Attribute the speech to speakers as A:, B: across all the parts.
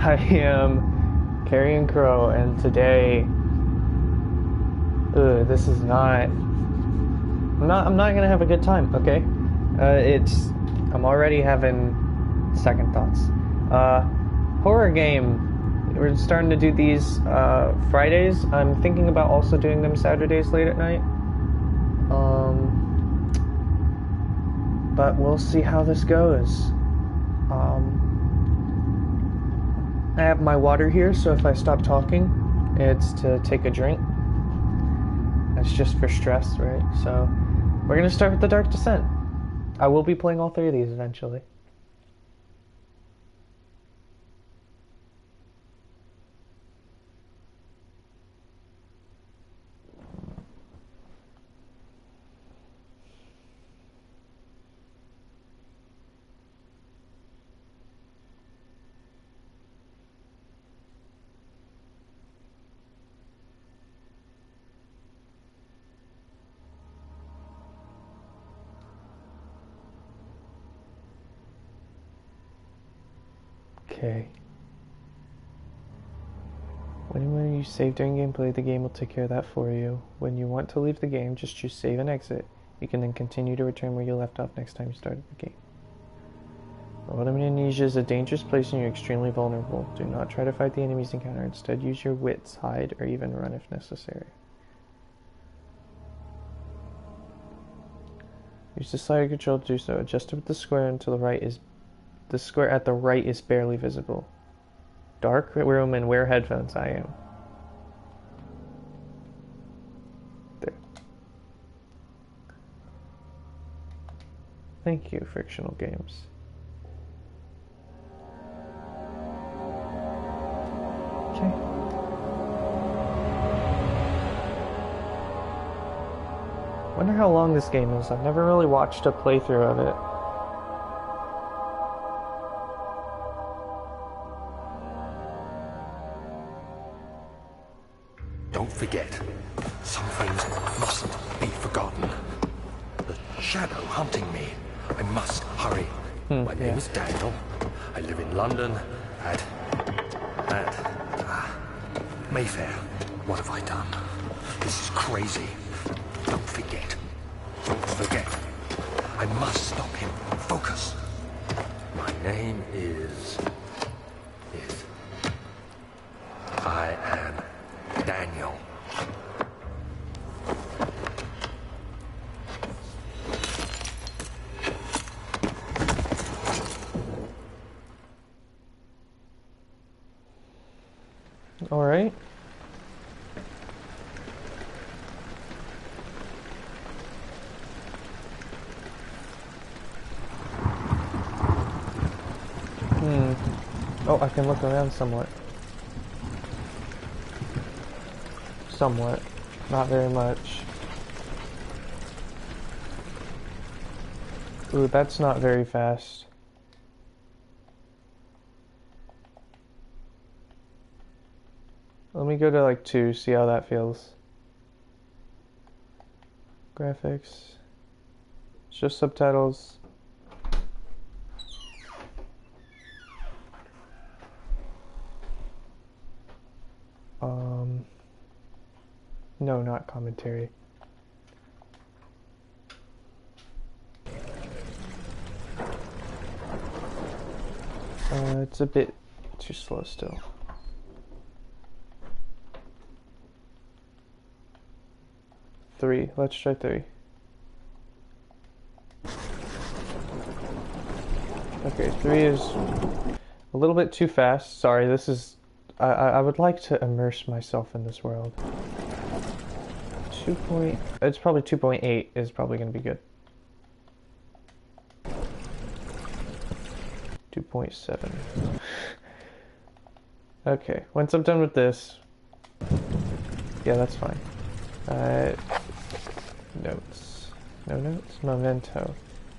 A: I am Carrion Crow, and today, this is not. I'm not gonna have a good time. Okay, I'm already having second thoughts. Horror game. We're starting to do these Fridays. I'm thinking about also doing them Saturdays late at night. But we'll see how this goes. I have my water here, so if I stop talking, it's to take a drink. That's just for stress, right? So, we're gonna start with The Dark Descent. I will be playing all three of these eventually. Okay. When you save during gameplay, the game will take care of that for you. When you want to leave the game, just choose save and exit. You can then continue to return where you left off next time you started the game. The world of Amnesia is a dangerous place and you're extremely vulnerable. Do not try to fight the enemies encounter. Instead, use your wits, hide, or even run if necessary. Use the slider control to do so. Adjust it with the square until the square at the right is barely visible. Dark room and wear headphones. I am. There. Thank you, Frictional Games. Okay. Wonder how long this game is. I've never really watched a playthrough of it.
B: Don't forget, some things mustn't be forgotten. The shadow hunting me. I must hurry. My name is Daniel. I live in London at Mayfair. What have I done? This is crazy. Don't forget. Don't forget. I must stop him. Focus. My name is... I am Daniel.
A: All right. Oh, I can look around somewhat. Somewhat. Not very much. Ooh, that's not very fast. Let me go to like 2, see how that feels. Graphics. It's just subtitles. No, not commentary. It's a bit too slow still. Three. Let's try 3. Okay, 3 is a little bit too fast. Sorry, this is... I would like to immerse myself in this world. It's probably 2.8 is probably going to be good. 2.7. Okay, once I'm done with this... Yeah, that's fine. Notes. No notes? Memento.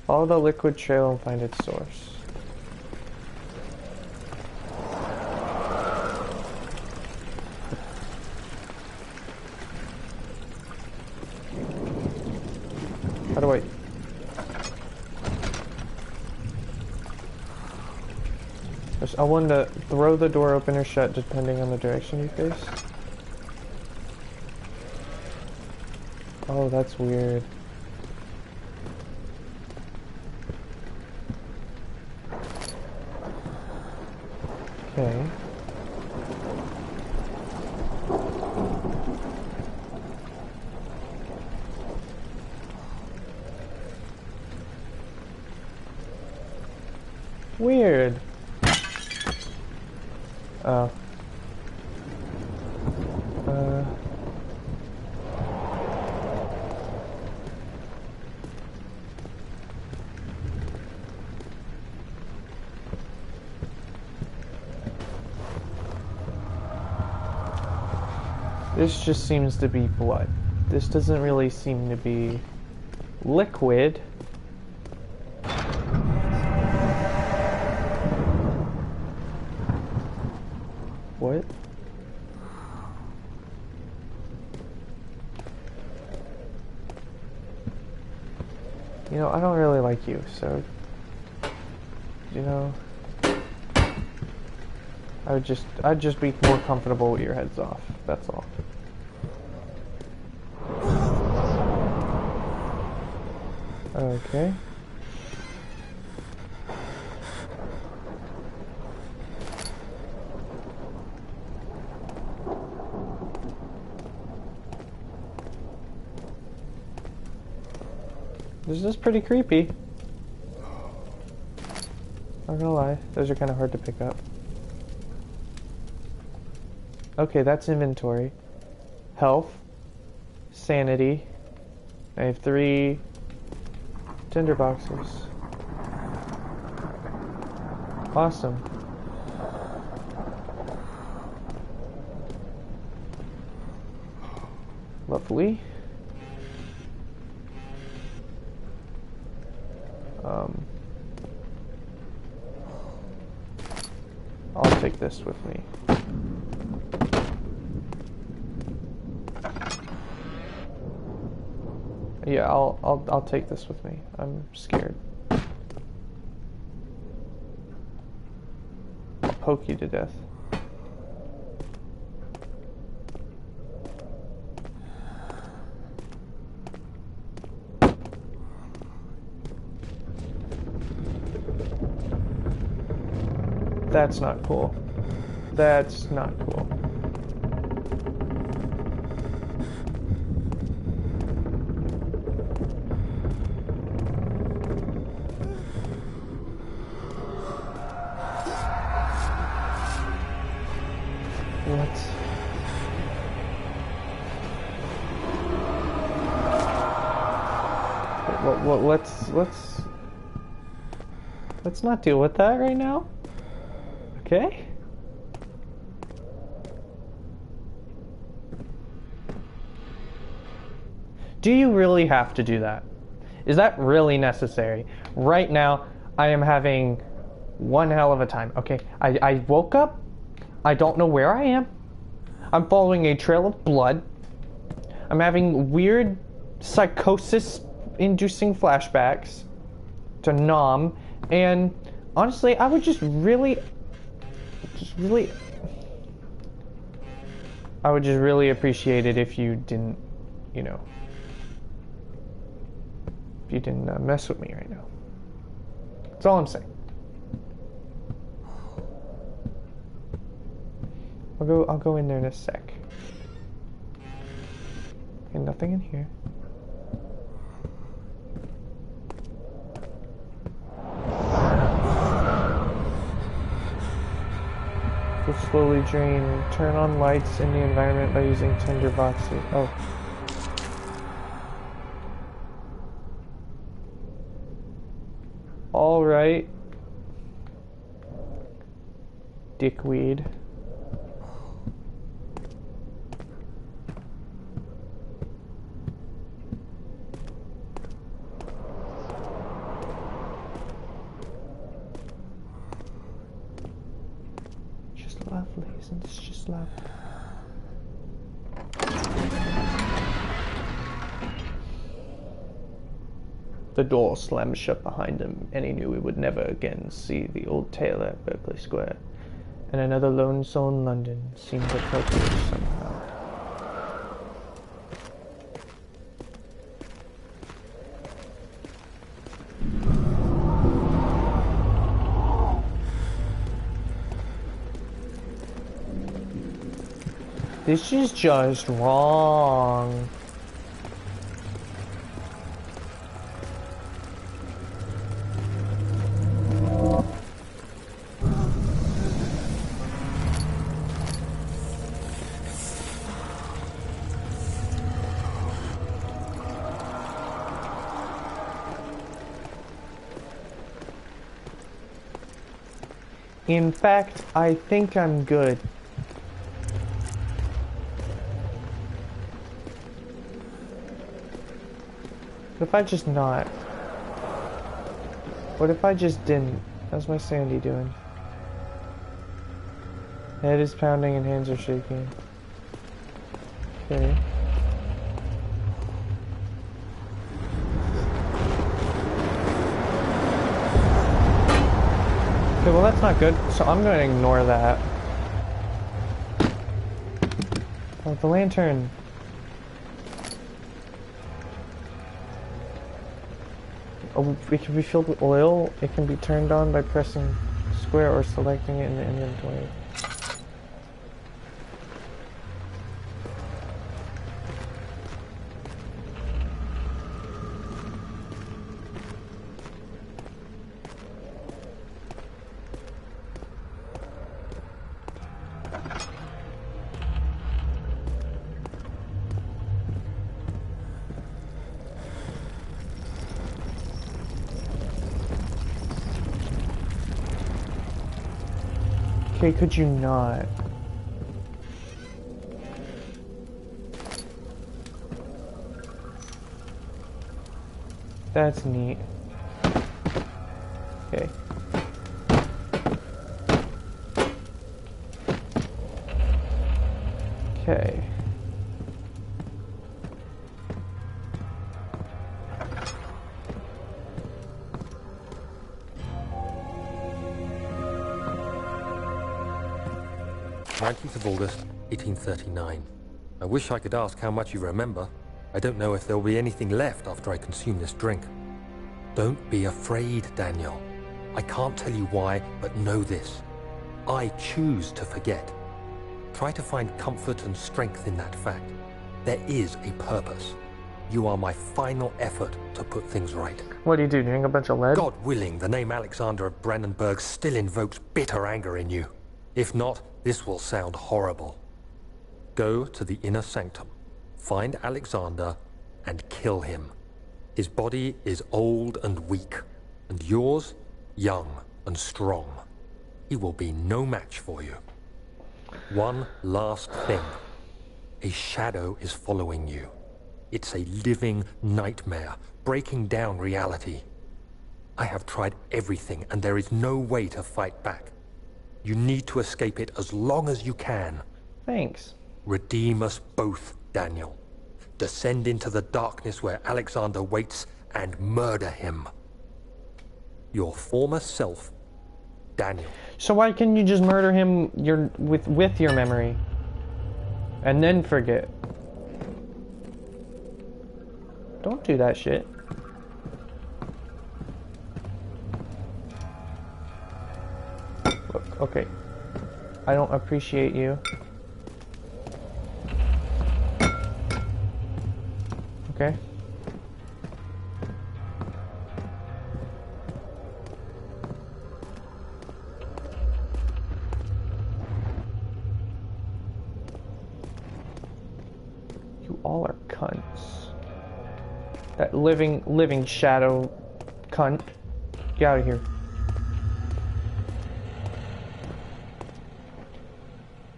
A: Follow the liquid trail and find its source. How do I... want to throw the door open or shut depending on the direction you face. Oh, that's weird. Okay. Weird. Oh. This just seems to be blood. This doesn't really seem to be liquid. What? You know, I don't really like you, so, you know, I'd just be more comfortable with your heads off, that's all. Okay. This is pretty creepy. Not gonna lie, those are kind of hard to pick up. Okay, that's inventory. Health. Sanity. I have 3 tinder boxes. Awesome. Lovely. I'll take this with me. Yeah, I'll take this with me. I'm scared. I'll poke you to death. That's not cool. That's not cool. Well, let's not deal with that right now. Okay? Do you really have to do that? Is that really necessary? Right now, I am having one hell of a time. Okay, I woke up. I don't know where I am. I'm following a trail of blood. I'm having weird psychosis-inducing flashbacks to Nom. And honestly, I would just really I would just really appreciate it if you didn't, you know, if you didn't mess with me right now. That's all I'm saying. I'll go in there in a sec. Okay, nothing in here. Will slowly drain. Turn on lights in the environment by using tinder boxes. Oh. All right. Dickweed. Lovely, isn't this just lovely? The door slammed shut behind him, and he knew he would never again see the old tailor at Berkeley Square. And another lone soul in London seems appropriate somehow. This is just wrong. In fact, I think I'm good. What if I just not? What if I just didn't? How's my sandy doing? Head is pounding and hands are shaking. Okay. Okay, well that's not good, so I'm going to ignore that. Oh, the lantern. Oh, it can be filled with oil. It can be turned on by pressing square or selecting it in the inventory. Okay, could you not? That's neat. Okay. Okay.
B: August 1839. I wish I could ask how much you remember. I don't know if there'll be anything left after I consume this drink. Don't be afraid, Daniel. I can't tell you why, but know this. I choose to forget. Try to find comfort and strength in that fact. There is a purpose. You are my final effort to put things right.
A: What do? Drink a bunch of lead?
B: God willing, the name Alexander of Brandenburg still invokes bitter anger in you. If not, this will sound horrible. Go to the inner sanctum, find Alexander, and kill him. His body is old and weak, and yours, young and strong. He will be no match for you. One last thing. A shadow is following you. It's a living nightmare, breaking down reality. I have tried everything, and there is no way to fight back. You need to escape it as long as you can.
A: Thanks.
B: Redeem us both, Daniel. Descend into the darkness where Alexander waits and murder him. Your former self, Daniel.
A: So why can't you just murder him with your memory? And then forget. Don't do that shit. Look, okay. I don't appreciate you. Okay. You all are cunts. That living shadow cunt. Get out of here.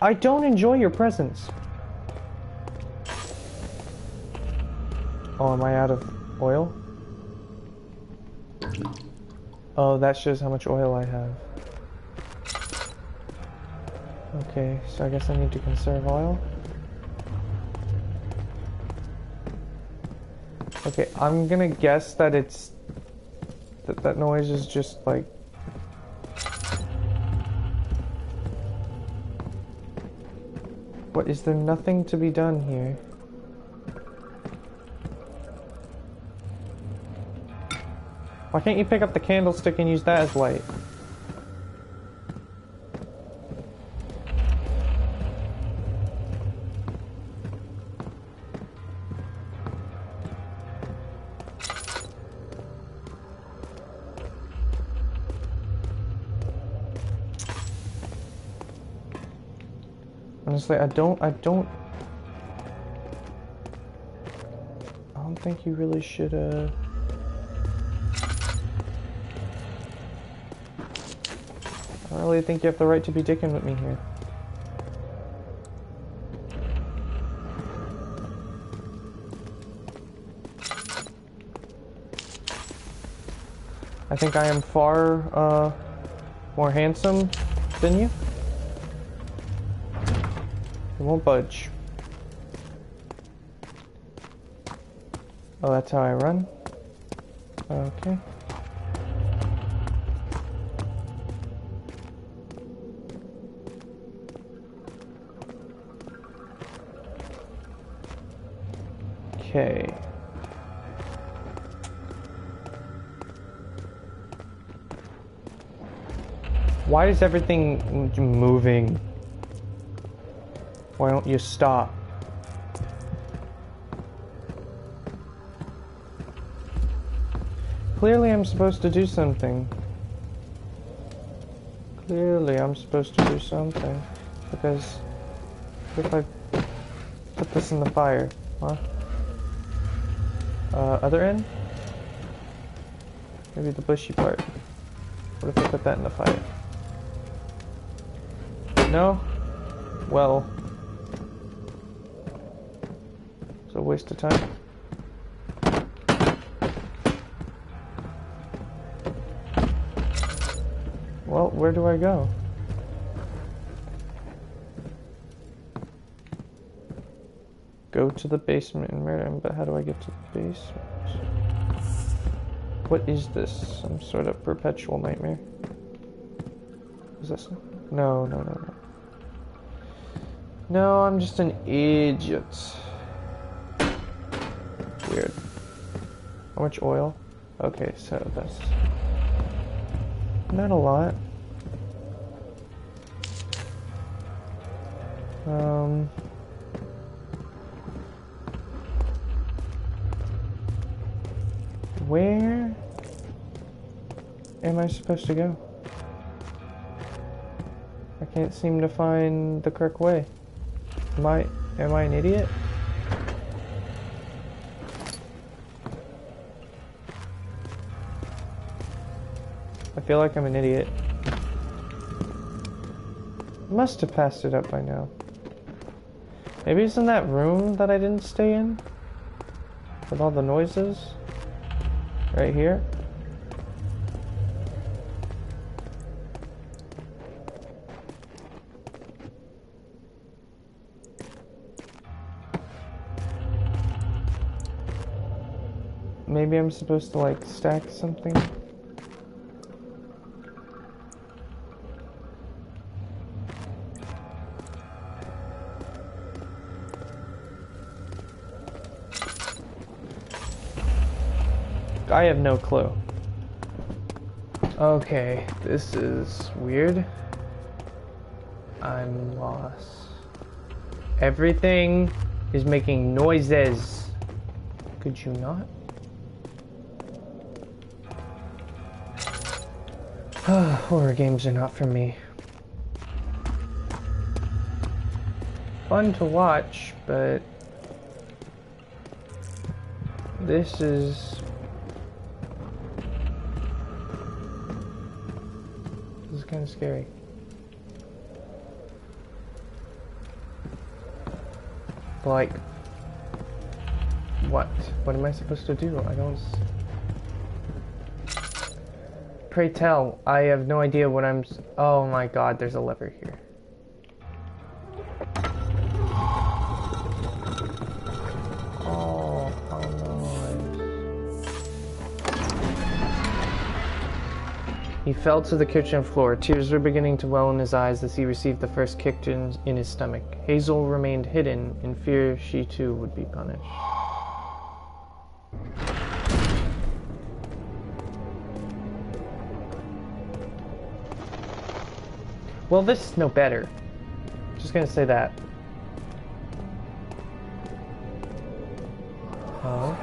A: I don't enjoy your presence. Oh, am I out of oil? Oh, that shows how much oil I have. Okay, so I guess I need to conserve oil. Okay, I'm gonna guess that it's... that noise is just like... What, is there nothing to be done here? Why can't you pick up the candlestick and use that as light? Honestly, I don't think you really should, I don't really think you have the right to be dicking with me here. I think I am far, more handsome than you. It won't budge. Oh, that's how I run? Okay. Okay. Why is everything moving? Why don't you stop? Clearly I'm supposed to do something. Clearly I'm supposed to do something. Because what if I put this in the fire? Huh? Other end? Maybe the bushy part. What if I put that in the fire? No? Well, it's a waste of time. Well, where do I go? Go to the basement and murder him, but how do I get to the basement? What is this? Some sort of perpetual nightmare? Is this? No. No, I'm just an idiot. Weird. How much oil? Okay, so that's not a lot. Where am I supposed to go? I can't seem to find the correct way. Am I an idiot? I feel like I'm an idiot. Must have passed it up by now. Maybe it's in that room that I didn't stay in? With all the noises? Right here? Maybe I'm supposed to like stack something? I have no clue. Okay, this is weird. I'm lost. Everything is making noises. Could you not? Horror games are not for me. Fun to watch, but this is kind of scary. Like, what? What am I supposed to do? I don't... Pray tell, I have no idea what I'm... Oh my god, there's a lever here. Oh, how nice. He fell to the kitchen floor. Tears were beginning to well in his eyes as he received the first kick in his stomach. Hazel remained hidden, in fear she too would be punished. Well, this is no better. Just gonna say that. Oh.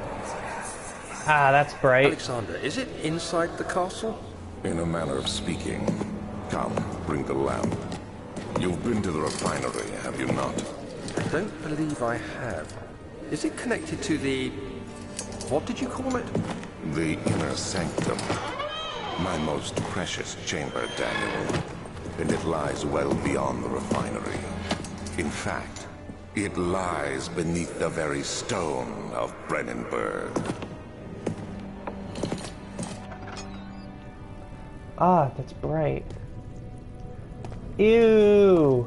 A: Ah, that's bright.
B: Alexander, is it inside the castle?
C: In a manner of speaking. Come, bring the lamp. You've been to the refinery, have you not?
B: I don't believe I have. Is it connected to the... what did you call it?
C: The inner sanctum. My most precious chamber, Daniel. And it lies well beyond the refinery. In fact, it lies beneath the very stone of Brennenburg.
A: Ah, that's bright. Ew!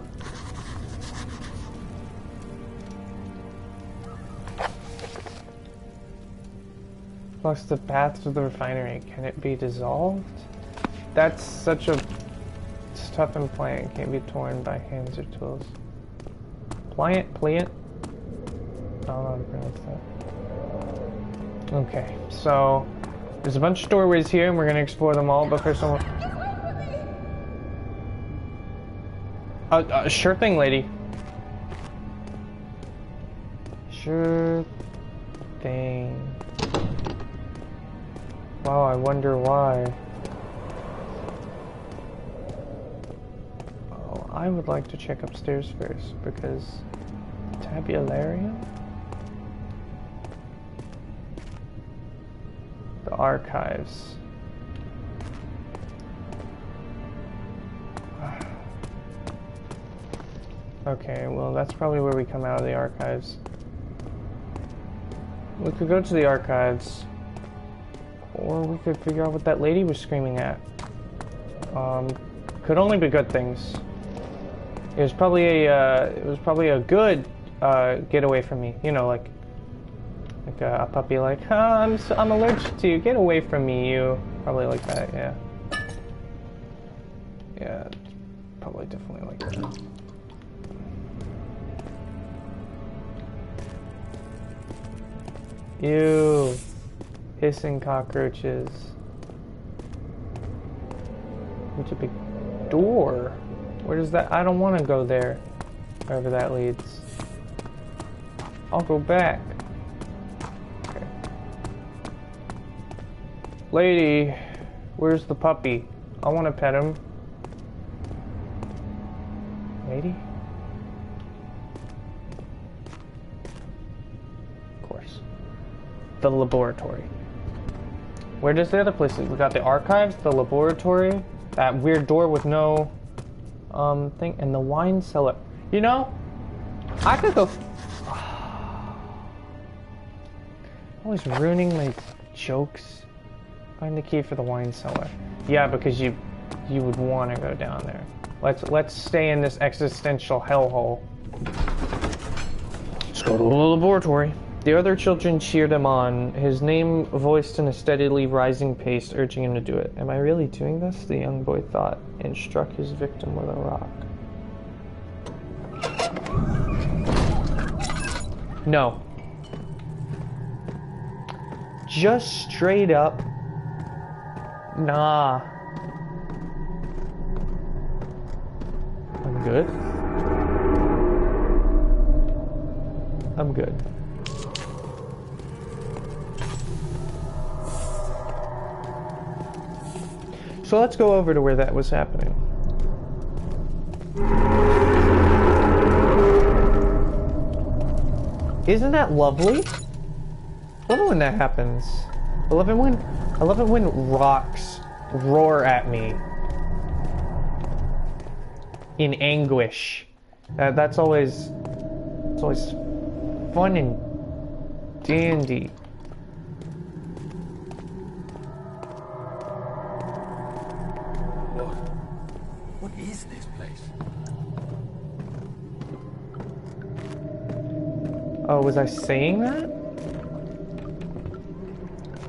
A: Blocks the path to the refinery. Can it be dissolved? That's such a toughened plant. Can't be torn by hands or tools. Pliant? Pliant? I don't know how to pronounce that. Okay, so there's a bunch of doorways here and we're gonna explore them all, but first sure thing, lady. Sure thing. Wow, I wonder why. Oh, I would like to check upstairs first, because tabularium? The archives. Okay, well that's probably where we come out of the archives. We could go to the archives, or we could figure out what that lady was screaming at. Could only be good things. It was probably a good get away from me. You know, like a puppy, like, I'm allergic to you. Get away from me, you. Probably like that, yeah. Yeah, probably definitely like that. Ew. Hissing cockroaches. What's a big door? Where does that? I don't want to go there. Wherever that leads. I'll go back. Okay. Lady, where's the puppy? I want to pet him. Lady? Of course. The laboratory. Where does the other place lead? We got the archives, the laboratory, that weird door with no thing, and the wine cellar. You know, I could go. Always ruining my jokes. Find the key for the wine cellar. Yeah, because you would want to go down there. Let's stay in this existential hellhole. Let's go to the laboratory. The other children cheered him on, his name voiced in a steadily rising pace, urging him to do it. Am I really doing this? The young boy thought, and struck his victim with a rock. No. Just straight up. Nah. I'm good. I'm good. So let's go over to where that was happening. Isn't that lovely? I love it when that happens. I love it when rocks roar at me in anguish. It's always fun and dandy.
B: What is this place?
A: Oh, was I saying that?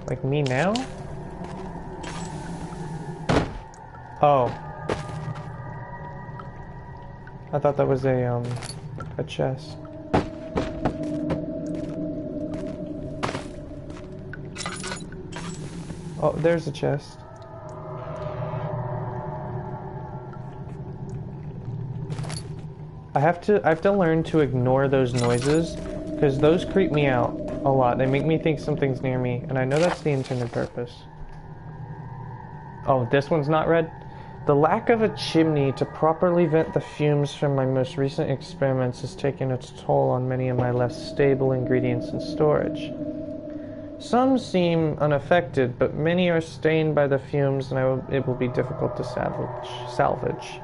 A: Like me now? Oh. I thought that was a chest. Oh, there's a chest. I have to learn to ignore those noises, because those creep me out a lot. They make me think something's near me, and I know that's the intended purpose. Oh, this one's not red? The lack of a chimney to properly vent the fumes from my most recent experiments has taken its toll on many of my less stable ingredients in storage. Some seem unaffected, but many are stained by the fumes, and it will be difficult to salvage.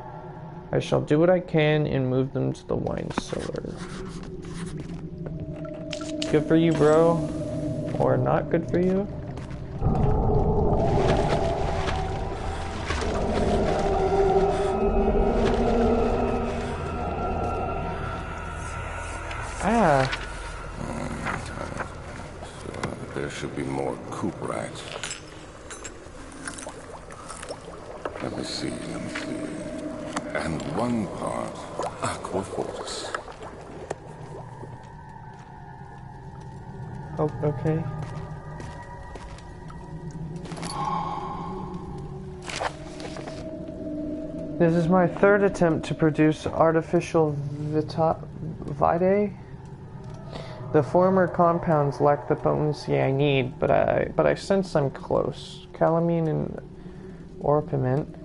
A: I shall do what I can and move them to the wine cellar. Good for you, bro. Or not good for you? Ah.
C: There should be more coop rats. Let me see. And one part aquafortis.
A: Oh, okay. This is my third attempt to produce artificial vitae. The former compounds lack the potency I need, but I sense I'm close. Calamine and orpiment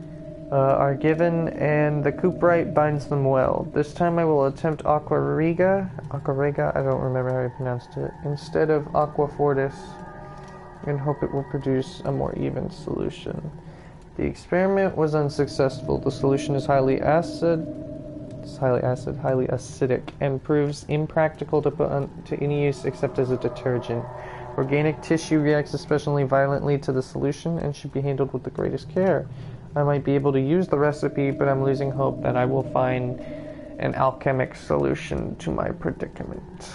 A: are given, and the cuprite binds them well. This time I will attempt aquarega, I don't remember how you pronounced it, instead of aquafortis, and hope it will produce a more even solution. The experiment was unsuccessful. The solution is highly acidic, and proves impractical to put to any use except as a detergent. Organic tissue reacts especially violently to the solution and should be handled with the greatest care. I might be able to use the recipe, but I'm losing hope that I will find an alchemic solution to my predicament.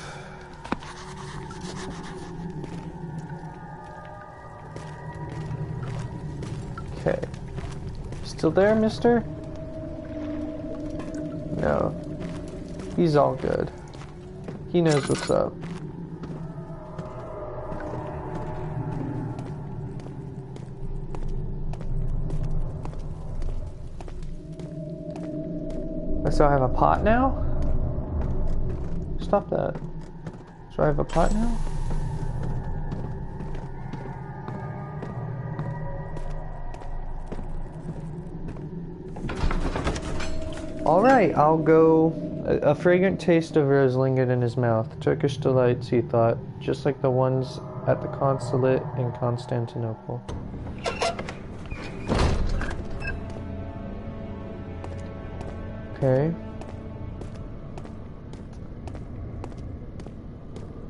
A: Okay. Still there, mister? No. He's all good. He knows what's up. So I have a pot now? Stop that. So I have a pot now? Alright, I'll go. A fragrant taste of rose lingered in his mouth. Turkish delights, he thought, just like the ones at the consulate in Constantinople. Okay.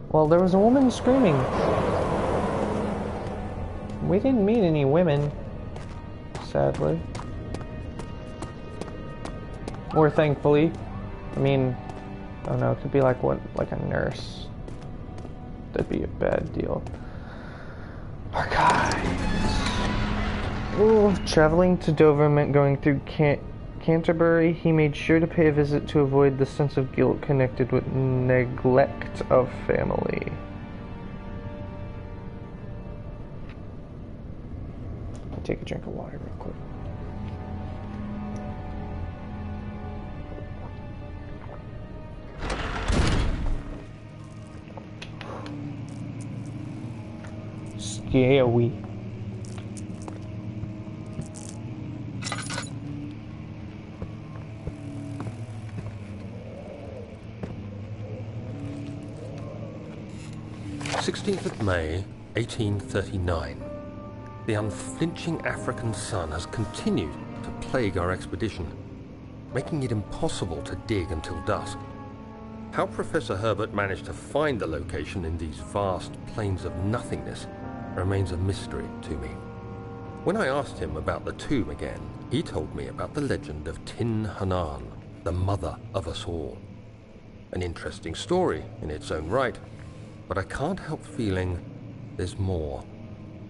A: Well, there was a woman screaming. We didn't meet any women, sadly. Or thankfully. I mean, I don't know, it could be like a nurse. That'd be a bad deal. Archives. Ooh, traveling to Dover meant going through Canterbury. He made sure to pay a visit to avoid the sense of guilt connected with neglect of family. I'll take a drink of water real quick. Scary.
B: May 1839. The unflinching African sun has continued to plague our expedition, making it impossible to dig until dusk. How Professor Herbert managed to find the location in these vast plains of nothingness remains a mystery to me. When I asked him about the tomb again, he told me about the legend of Tin Hanan, the mother of us all. An interesting story in its own right, but I can't help feeling there's more.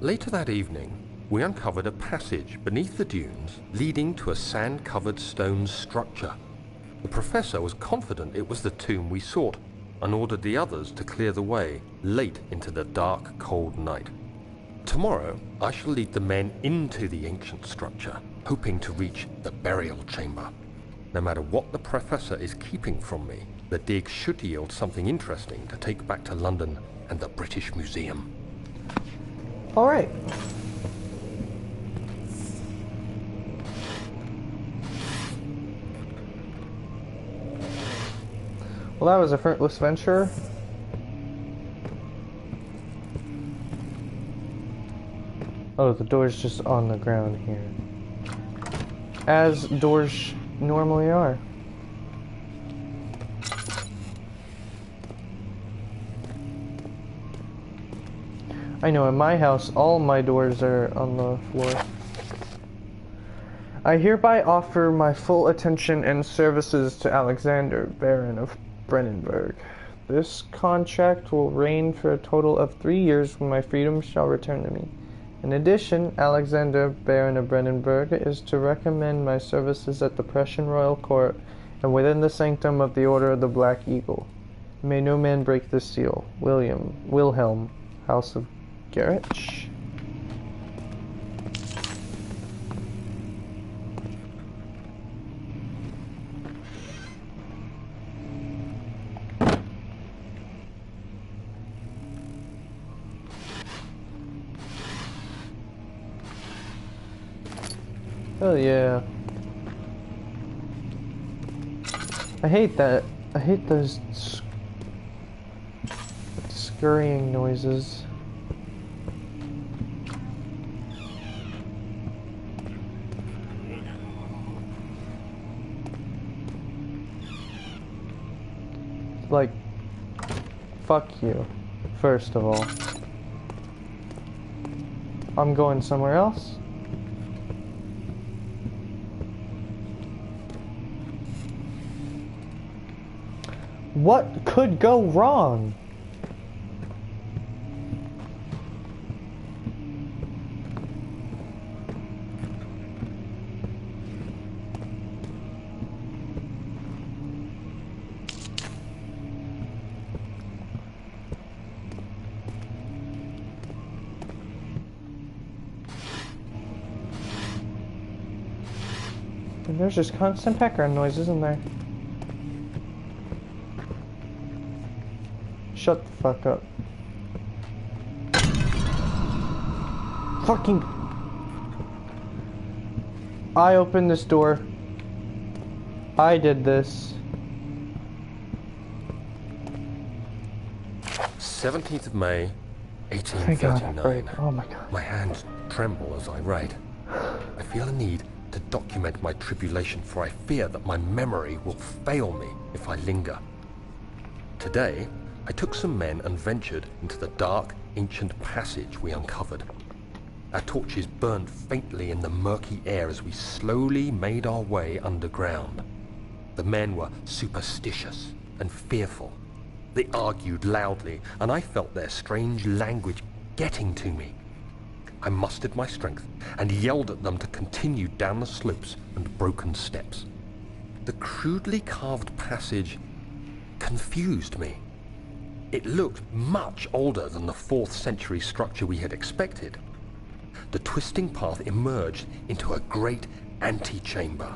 B: Later that evening, we uncovered a passage beneath the dunes leading to a sand-covered stone structure. The professor was confident it was the tomb we sought and ordered the others to clear the way late into the dark, cold night. Tomorrow, I shall lead the men into the ancient structure, hoping to reach the burial chamber. No matter what the professor is keeping from me, the dig should yield something interesting to take back to London and the British Museum.
A: All right. Well, that was a fruitless venture. Oh, the door's just on the ground here. As doors normally are. I know, in my house, all my doors are on the floor. I hereby offer my full attention and services to Alexander, Baron of Brennenburg. This contract will reign for a total of 3 years when my freedom shall return to me. In addition, Alexander, Baron of Brennenburg, is to recommend my services at the Prussian royal court and within the sanctum of the Order of the Black Eagle. May no man break this seal. Wilhelm, House of Garrett. Oh yeah. I hate that. I hate those scurrying noises. Like, fuck you, first of all. I'm going somewhere else. What could go wrong? And there's just constant background noise, isn't there? Shut the fuck up. Fucking... I opened this door. I did this.
B: 17th of May,
A: Thank God,
B: 1839.
A: right. Oh my God.
B: My hands tremble as I write. I feel a need to document my tribulation, for I fear that my memory will fail me if I linger. Today, I took some men and ventured into the dark, ancient passage we uncovered. Our torches burned faintly in the murky air as we slowly made our way underground. The men were superstitious and fearful. They argued loudly, and I felt their strange language getting to me. I mustered my strength and yelled at them to continue down the slopes and broken steps. The crudely carved passage confused me. It looked much older than the 4th century structure we had expected. The twisting path emerged into a great antechamber.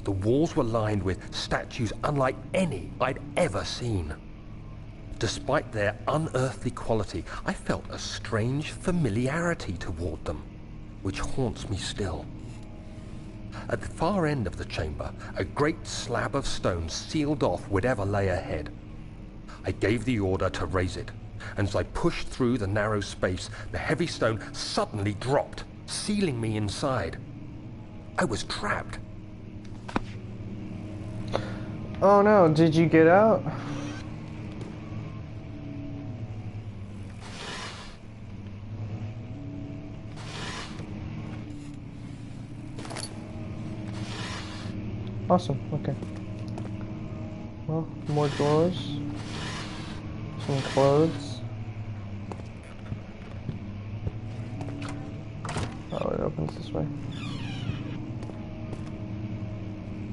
B: The walls were lined with statues unlike any I'd ever seen. Despite their unearthly quality, I felt a strange familiarity toward them, which haunts me still. At the far end of the chamber, a great slab of stone sealed off whatever lay ahead. I gave the order to raise it, and as I pushed through the narrow space, the heavy stone suddenly dropped, sealing me inside. I was trapped.
A: Oh no, did you get out? Awesome, okay. Well, more drawers. Some clothes. opens this way.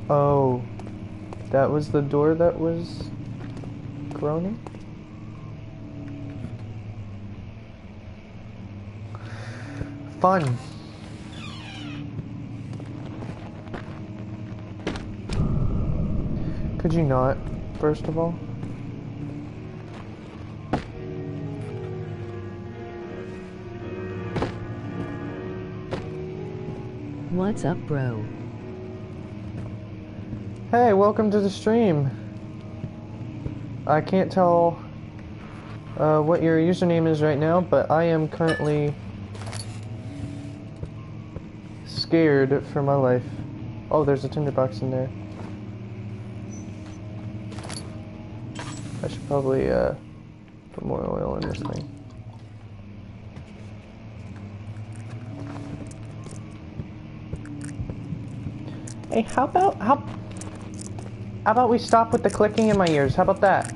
A: Oh, that was the door that was groaning? Fun. Could you not, first of all?
D: What's up, bro?
A: Hey, welcome to the stream. I can't tell what your username is right now, but I am currently scared for my life. Oh, there's a tinderbox in there. I should probably put more oil in this thing. Hey, how about we stop with the clicking in my ears? How about that?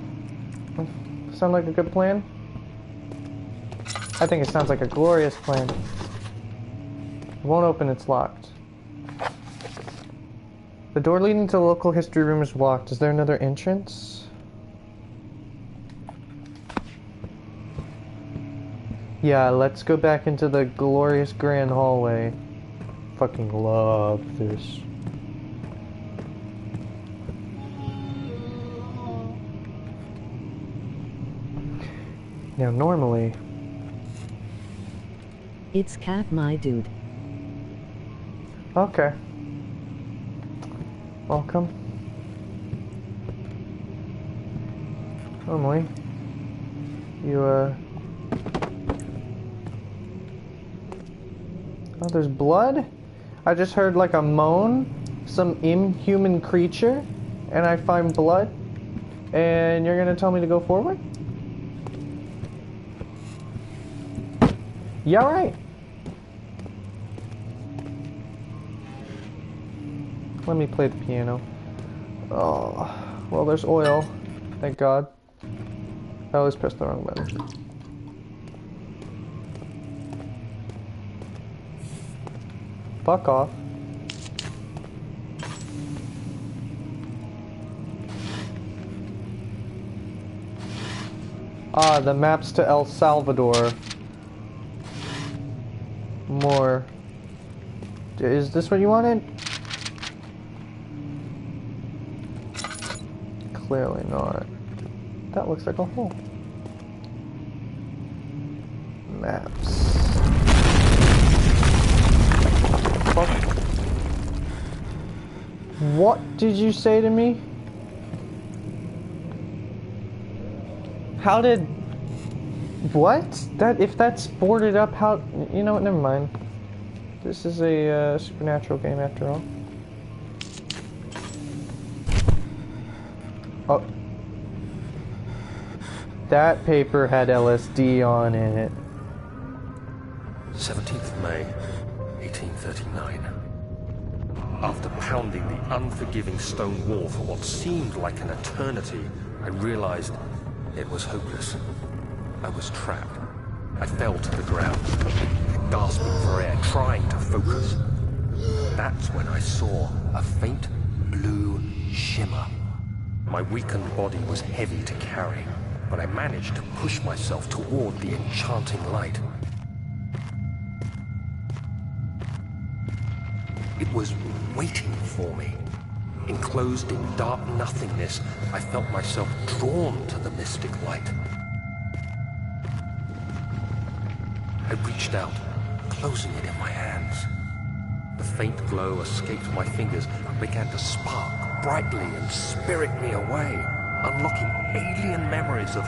A: Sound like a good plan? I think it sounds like a glorious plan. It won't open, it's locked. The door leading to the local history room is locked. Is there another entrance? Yeah, let's go back into the glorious grand hallway. Fucking love this. Now, normally...
D: It's Cat, my dude.
A: Okay. Welcome. Normally, you, Oh, there's blood? I just heard like a moan, some inhuman creature, and I find blood, and you're gonna tell me to go forward? Yeah, right. Let me play the piano. Oh, well, there's oil. Thank God. I always pressed the wrong button. Fuck off. Ah, the maps to El Salvador. More. Is this what you wanted? Clearly not. That looks like a hole. Maps. Fuck. What did you say to me? How did... What? That, if that's boarded up, how... You know what, never mind. This is a supernatural game after all. Oh. That paper had LSD on it.
B: 17th May, 1839. After pounding the unforgiving stone wall for what seemed like an eternity, I realized it was hopeless. I was trapped. I fell to the ground, gasping for air, trying to focus. That's when I saw a faint blue shimmer. My weakened body was heavy to carry, but I managed to push myself toward the enchanting light. It was waiting for me. Enclosed in dark nothingness, I felt myself drawn to the mystic light. I reached out, closing it in my hands. The faint glow escaped my fingers and began to spark brightly and spirit me away, unlocking alien memories of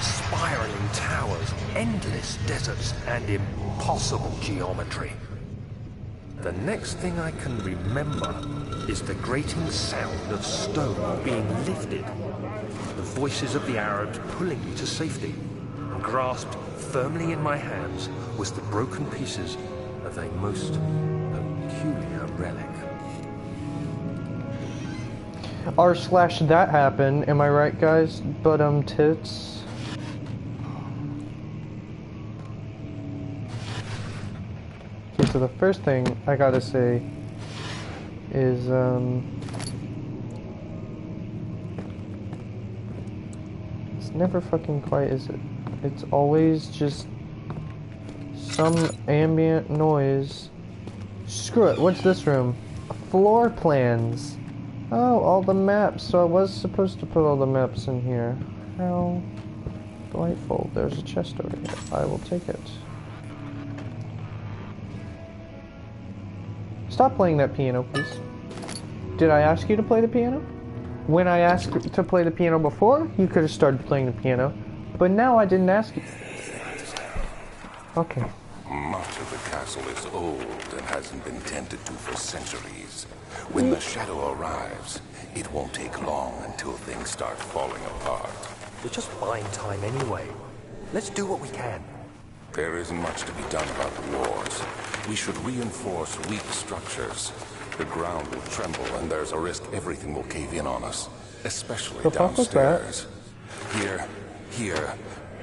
B: spiraling towers, endless deserts, and impossible geometry. The next thing I can remember is the grating sound of stone being lifted, the voices of the Arabs pulling me to safety. Grasped firmly in my hands was the broken pieces of a most peculiar relic.
A: R/that happened, am I right, guys? But tits. so the first thing I gotta say is, it's never fucking quiet, is it? It's always just some ambient noise. Screw it, what's this room? Floor plans. Oh, all the maps. So I was supposed to put all the maps in here. How delightful. There's a chest over here. I will take it. Stop playing that piano, please. Did I ask you to play the piano? When I asked to play the piano before, you could have started playing the piano. But now I didn't ask you. Okay.
C: Much of the castle is old and hasn't been tended to for centuries. When the shadow arrives, it won't take long until things start falling apart.
B: We're just buying time anyway. Let's do what we can.
C: There isn't much to be done about the wars. We should reinforce weak structures. The ground will tremble and there's a risk everything will cave in on us. Especially
A: The fuck was that?
C: downstairs. Here,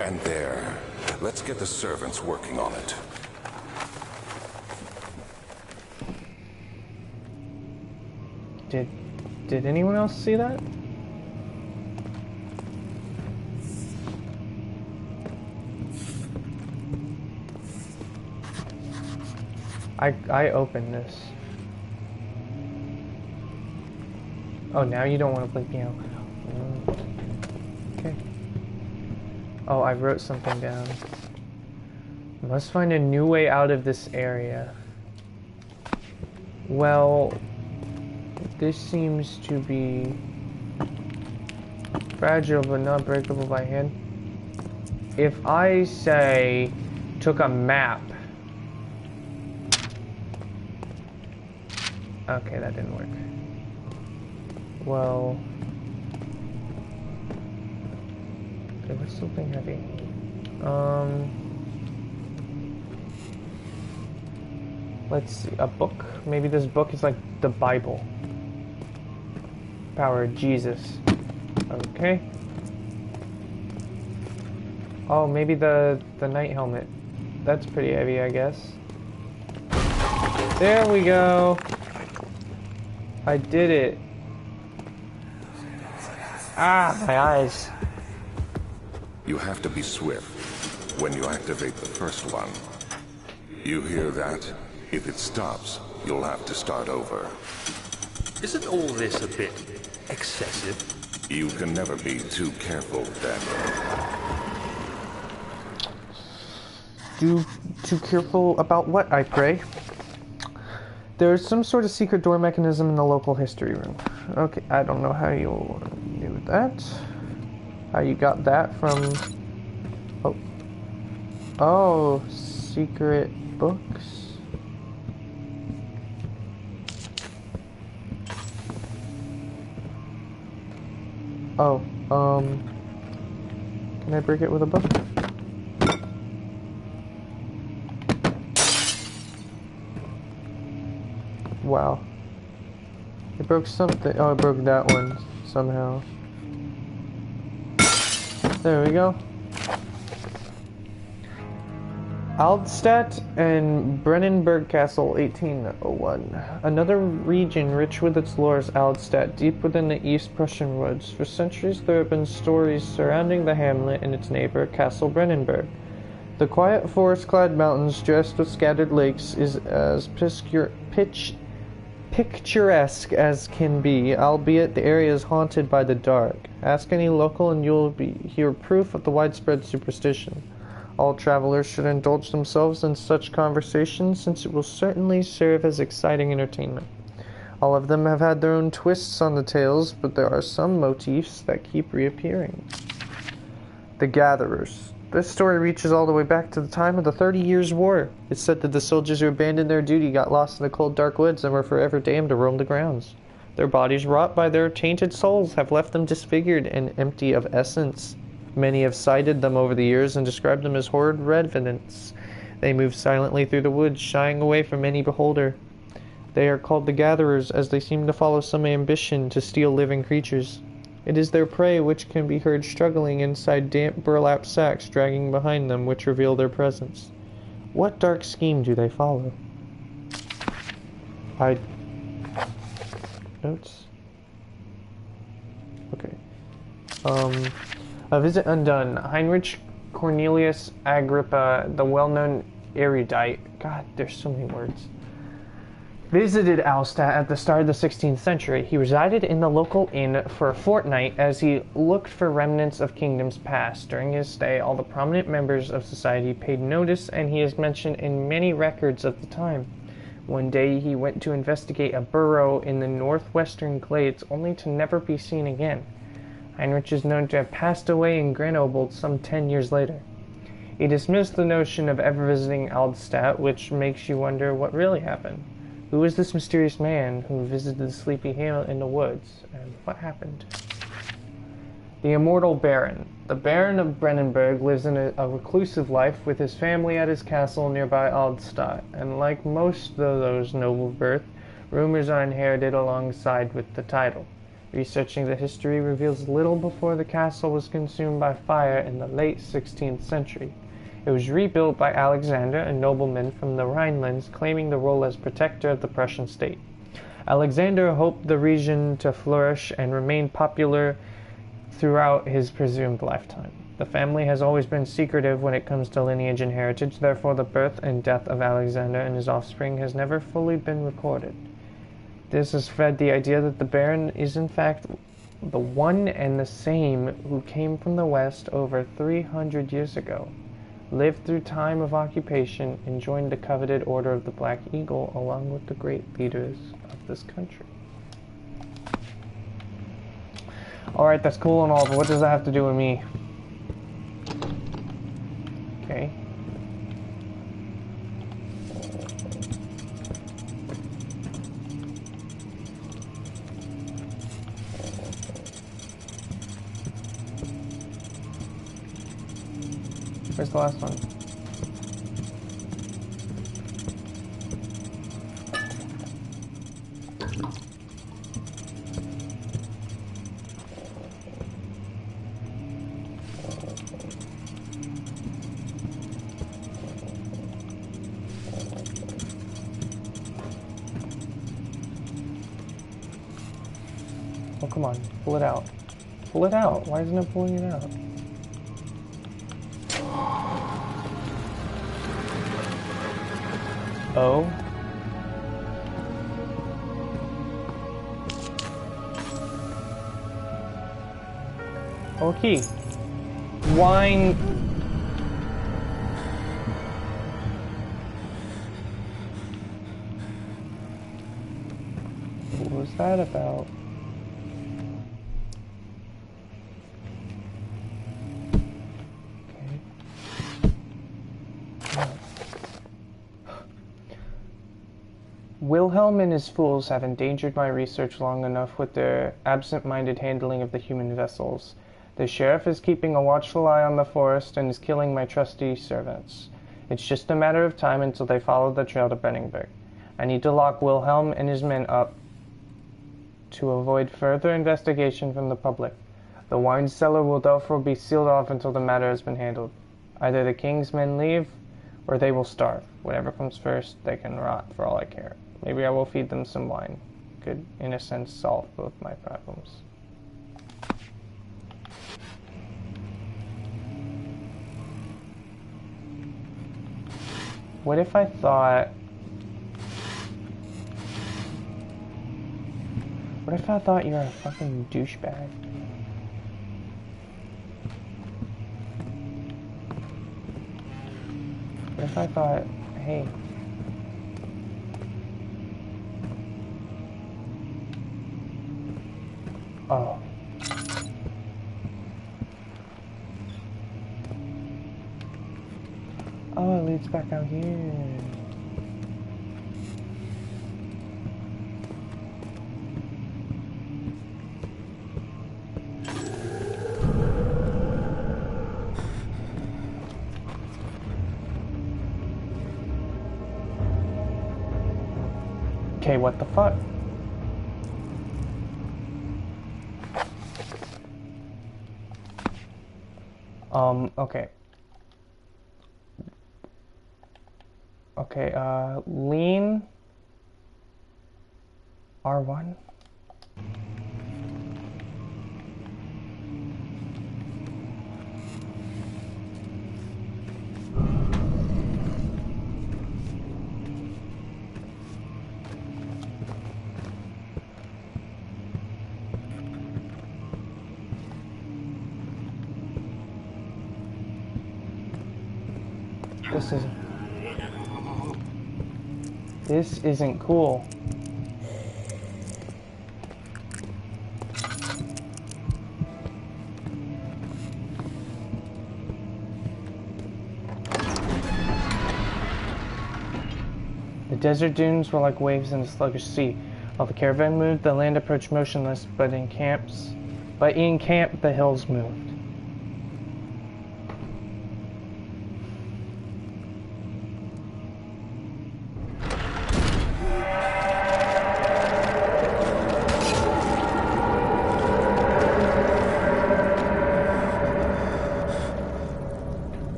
C: and there. Let's get the servants working on it.
A: Did anyone else see that? I opened this. Oh, now you don't want to play piano. Okay. Oh, I wrote something down. Must find a new way out of this area. Well, this seems to be fragile but not breakable by hand. If I say took a map. Okay, that didn't work. Well, there was something heavy. Let's see, a book? Maybe this book is like the Bible. Power of Jesus. Okay. Oh, maybe the knight helmet. That's pretty heavy, I guess. There we go. I did it. Ah, my eyes.
C: You have to be swift when you activate the first one. You hear that? If it stops, you'll have to start over.
B: Isn't all this a bit excessive?
C: You can never be too careful, Daniel.
A: Too careful about what, I pray? There's some sort of secret door mechanism in the local history room. Okay, I don't know how you knew that. How you got that from... Oh. Oh, secret books. Oh, can I break it with a book? Wow. It broke something. Oh, it broke that one somehow. There we go. Aldstadt and Brennenburg Castle, 1801. Another region rich with its lore is Aldstadt, deep within the East Prussian woods. For centuries there have been stories surrounding the hamlet and its neighbor, Castle Brennenburg. The quiet forest-clad mountains dressed with scattered lakes is as picturesque as can be, albeit the area is haunted by the dark. Ask any local and you'll hear proof of the widespread superstition. All travelers should indulge themselves in such conversations, since it will certainly serve as exciting entertainment. All of them have had their own twists on the tales, but there are some motifs that keep reappearing. The Gatherers. This story reaches all the way back to the time of the 30 Years' War. It's said that the soldiers who abandoned their duty got lost in the cold, dark woods and were forever damned to roam the grounds. Their bodies, wrought by their tainted souls, have left them disfigured and empty of essence. Many have cited them over the years and described them as horrid revenants. They move silently through the woods, shying away from any beholder. They are called the Gatherers, as they seem to follow some ambition to steal living creatures. It is their prey which can be heard struggling inside damp burlap sacks dragging behind them, which reveal their presence. What dark scheme do they follow? I... Notes? Okay. A visit undone. Heinrich Cornelius Agrippa, the well-known erudite. God, there's so many words. Visited Alstadt at the start of the 16th century. He resided in the local inn for a fortnight as he looked for remnants of kingdoms past. During his stay, all the prominent members of society paid notice, and he is mentioned in many records of the time. One day he went to investigate a burrow in the northwestern glades, only to never be seen again. Heinrich is known to have passed away in Grenoble some 10 years later. He dismissed the notion of ever visiting Alstadt, which makes you wonder what really happened. Who is this mysterious man who visited the sleepy hill in the woods, and what happened? The Immortal Baron. The Baron of Brennenburg lives in a reclusive life with his family at his castle nearby Alstadt, and like most of those noble birth, rumors are inherited alongside with the title. Researching the history reveals little before the castle was consumed by fire in the late 16th century. It was rebuilt by Alexander, a nobleman from the Rhinelands, claiming the role as protector of the Prussian state. Alexander hoped the region to flourish and remain popular throughout his presumed lifetime. The family has always been secretive when it comes to lineage and heritage, therefore the birth and death of Alexander and his offspring has never fully been recorded. This has fed the idea that the Baron is in fact the one and the same who came from the West over 300 years ago, lived through time of occupation, and joined the coveted Order of the Black Eagle along with the great leaders of this country. Alright, that's cool and all, but what does that have to do with me? Okay. Where's the last one? Oh, come on. Pull it out. Pull it out. Why isn't it pulling it out? Oh. Okay. Wine. What was that about? Wilhelm and his fools have endangered my research long enough with their absent-minded handling of the human vessels. The sheriff is keeping a watchful eye on the forest and is killing my trusty servants. It's just a matter of time until they follow the trail to Brennenburg. I need to lock Wilhelm and his men up to avoid further investigation from the public. The wine cellar will therefore be sealed off until the matter has been handled. Either the king's men leave, or they will starve. Whatever comes first, they can rot for all I care. Maybe I will feed them some wine. Could, in a sense, solve both my problems. What if I thought... What if I thought you were a fucking douchebag? What if I thought, hey... Oh. Oh, it leads back out here. Okay, what the fuck? Okay. Okay, lean. R1? This isn't cool. The desert dunes were like waves in a sluggish sea. While the caravan moved, the land approached motionless, but in camp the hills moved.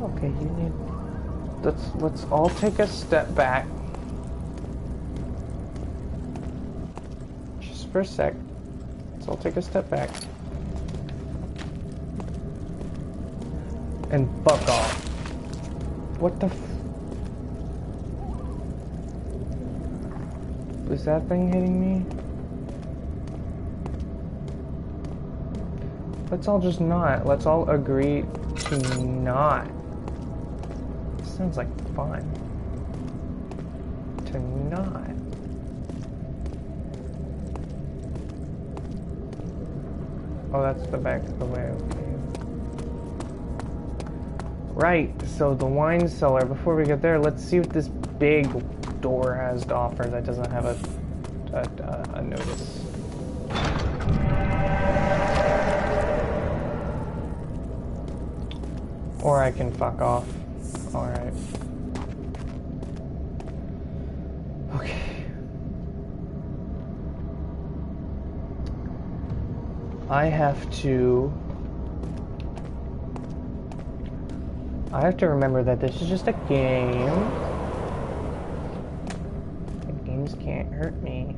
A: Okay, you need... Let's all take a step back. Just for a sec. Let's all take a step back. And fuck off. What the is that thing hitting me? Let's all just not. Let's all agree to not. Sounds like fun. To not. Oh, that's the back of the way, okay. Right, so the wine cellar, before we get there, let's see what this big door has to offer that doesn't have a notice. Or I can fuck off. Alright. Okay. I have to remember that this is just a game. The games can't hurt me.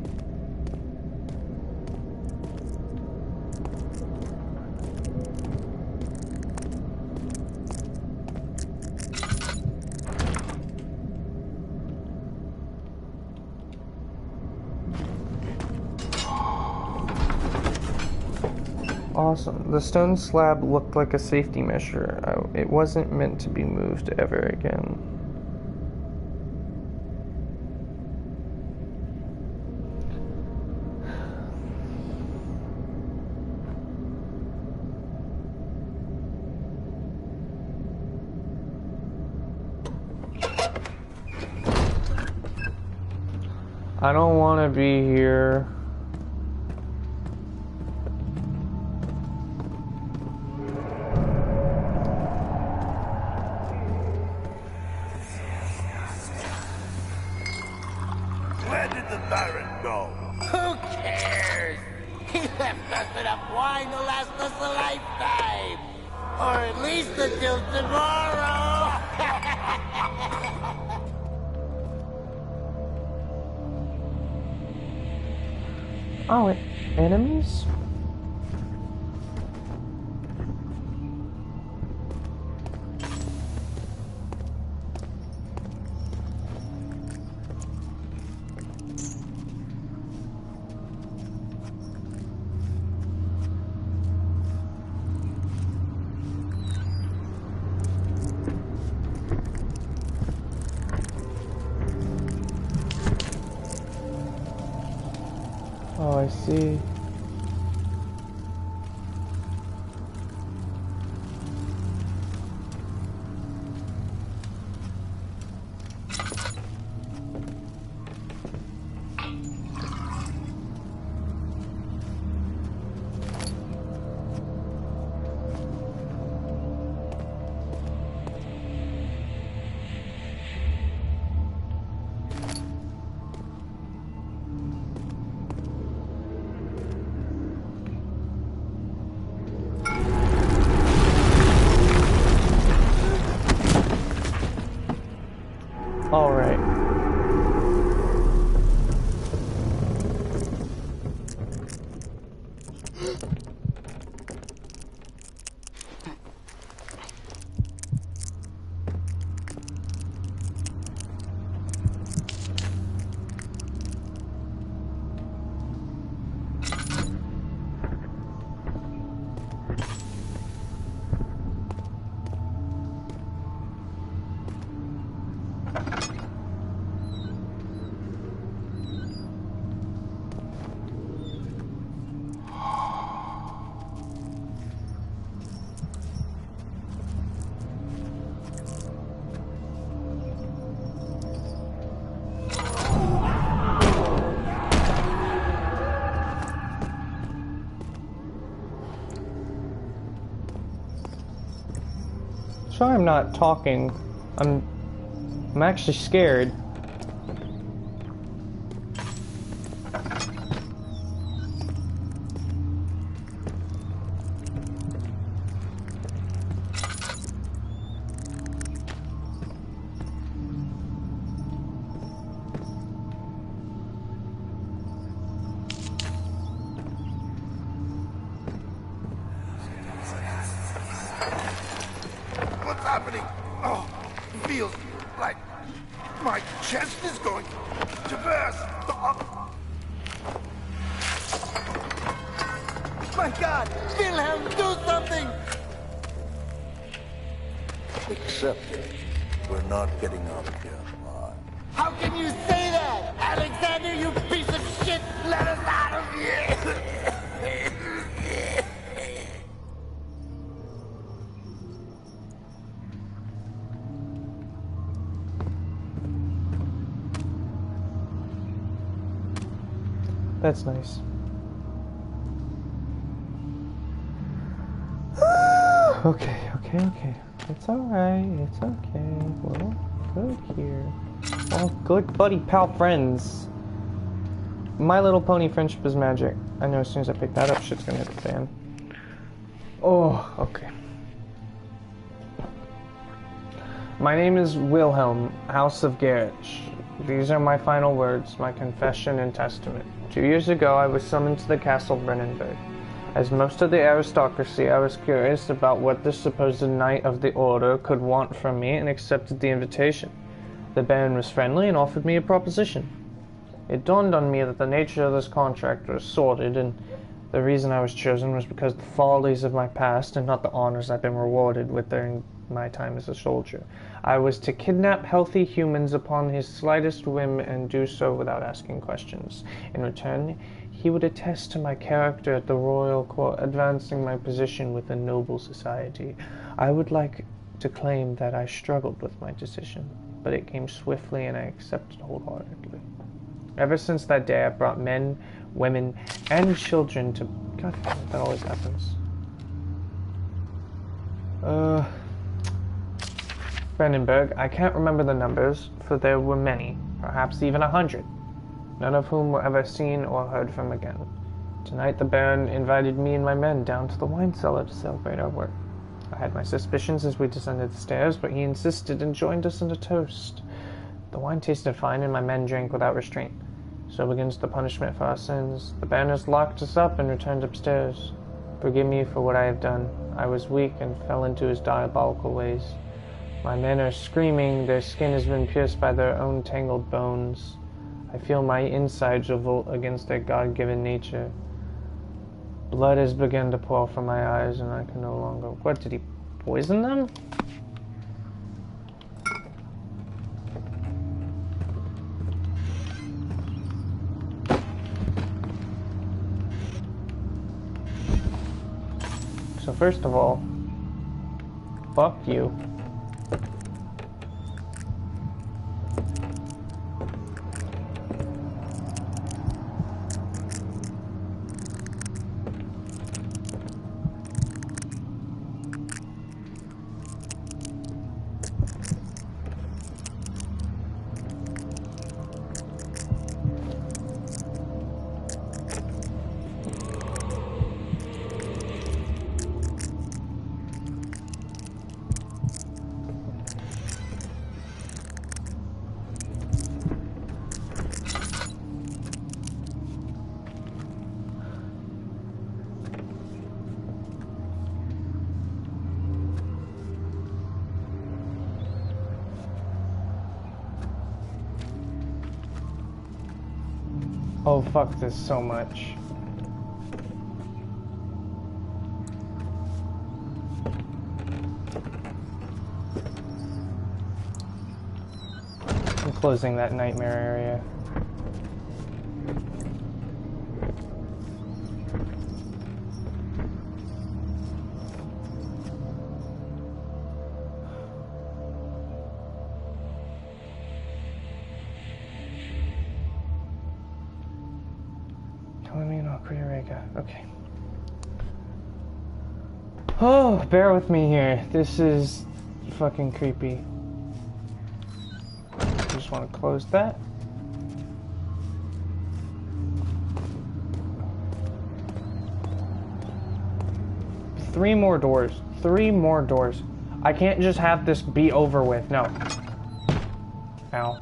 A: Awesome. The stone slab looked like a safety measure. It wasn't meant to be moved ever again. I don't want to be here. Oh, enemies? Oh, I see. Sorry I'm not talking. I'm actually scared.
C: What's happening? Oh, it feels like my chest is going to burst. Oh.
E: My God! Wilhelm, do something!
F: Except we're not getting out of here alive.
E: How can you say that? Alexander, you piece of shit! Let us out of here!
A: That's nice. Okay. It's alright. It's okay. We're all good here. All good buddy pal friends. My Little Pony friendship is magic. I know as soon as I pick that up, shit's gonna hit the fan. Oh, okay. My name is Wilhelm, House of Garage. These are my final words, my confession and testament. 2 years ago, I was summoned to the castle Brennenburg. As most of the aristocracy, I was curious about what the supposed Knight of the Order could want from me and accepted the invitation. The Baron was friendly and offered me a proposition. It dawned on me that the nature of this contract was sordid, and the reason I was chosen was because of the follies of my past and not the honors I've been rewarded with during my time as a soldier. I was to kidnap healthy humans upon his slightest whim and do so without asking questions. In return, he would attest to my character at the royal court, advancing my position with a noble society. I would like to claim that I struggled with my decision, but it came swiftly and I accepted wholeheartedly. Ever since that day, I've brought men, women, and children to... God damn it, that always happens. Brandenburg, I can't remember the numbers, for there were many, perhaps even 100, none of whom were ever seen or heard from again. Tonight the Baron invited me and my men down to the wine cellar to celebrate our work. I had my suspicions as we descended the stairs, but he insisted and joined us in a toast. The wine tasted fine and my men drank without restraint. So begins the punishment for our sins. The Baron has locked us up and returned upstairs. Forgive me for what I have done. I was weak and fell into his diabolical ways. My men are screaming, their skin has been pierced by their own tangled bones. I feel my insides revolt against their God-given nature. Blood has begun to pour from my eyes and I can no longer... What, did he poison them? So first of all, fuck you. Oh, fuck this so much. I'm closing that nightmare area. Okay. Oh, bear with me here. This is fucking creepy. Just want to close that. Three more doors. 3 more doors. I can't just have this be over with. No. Ow.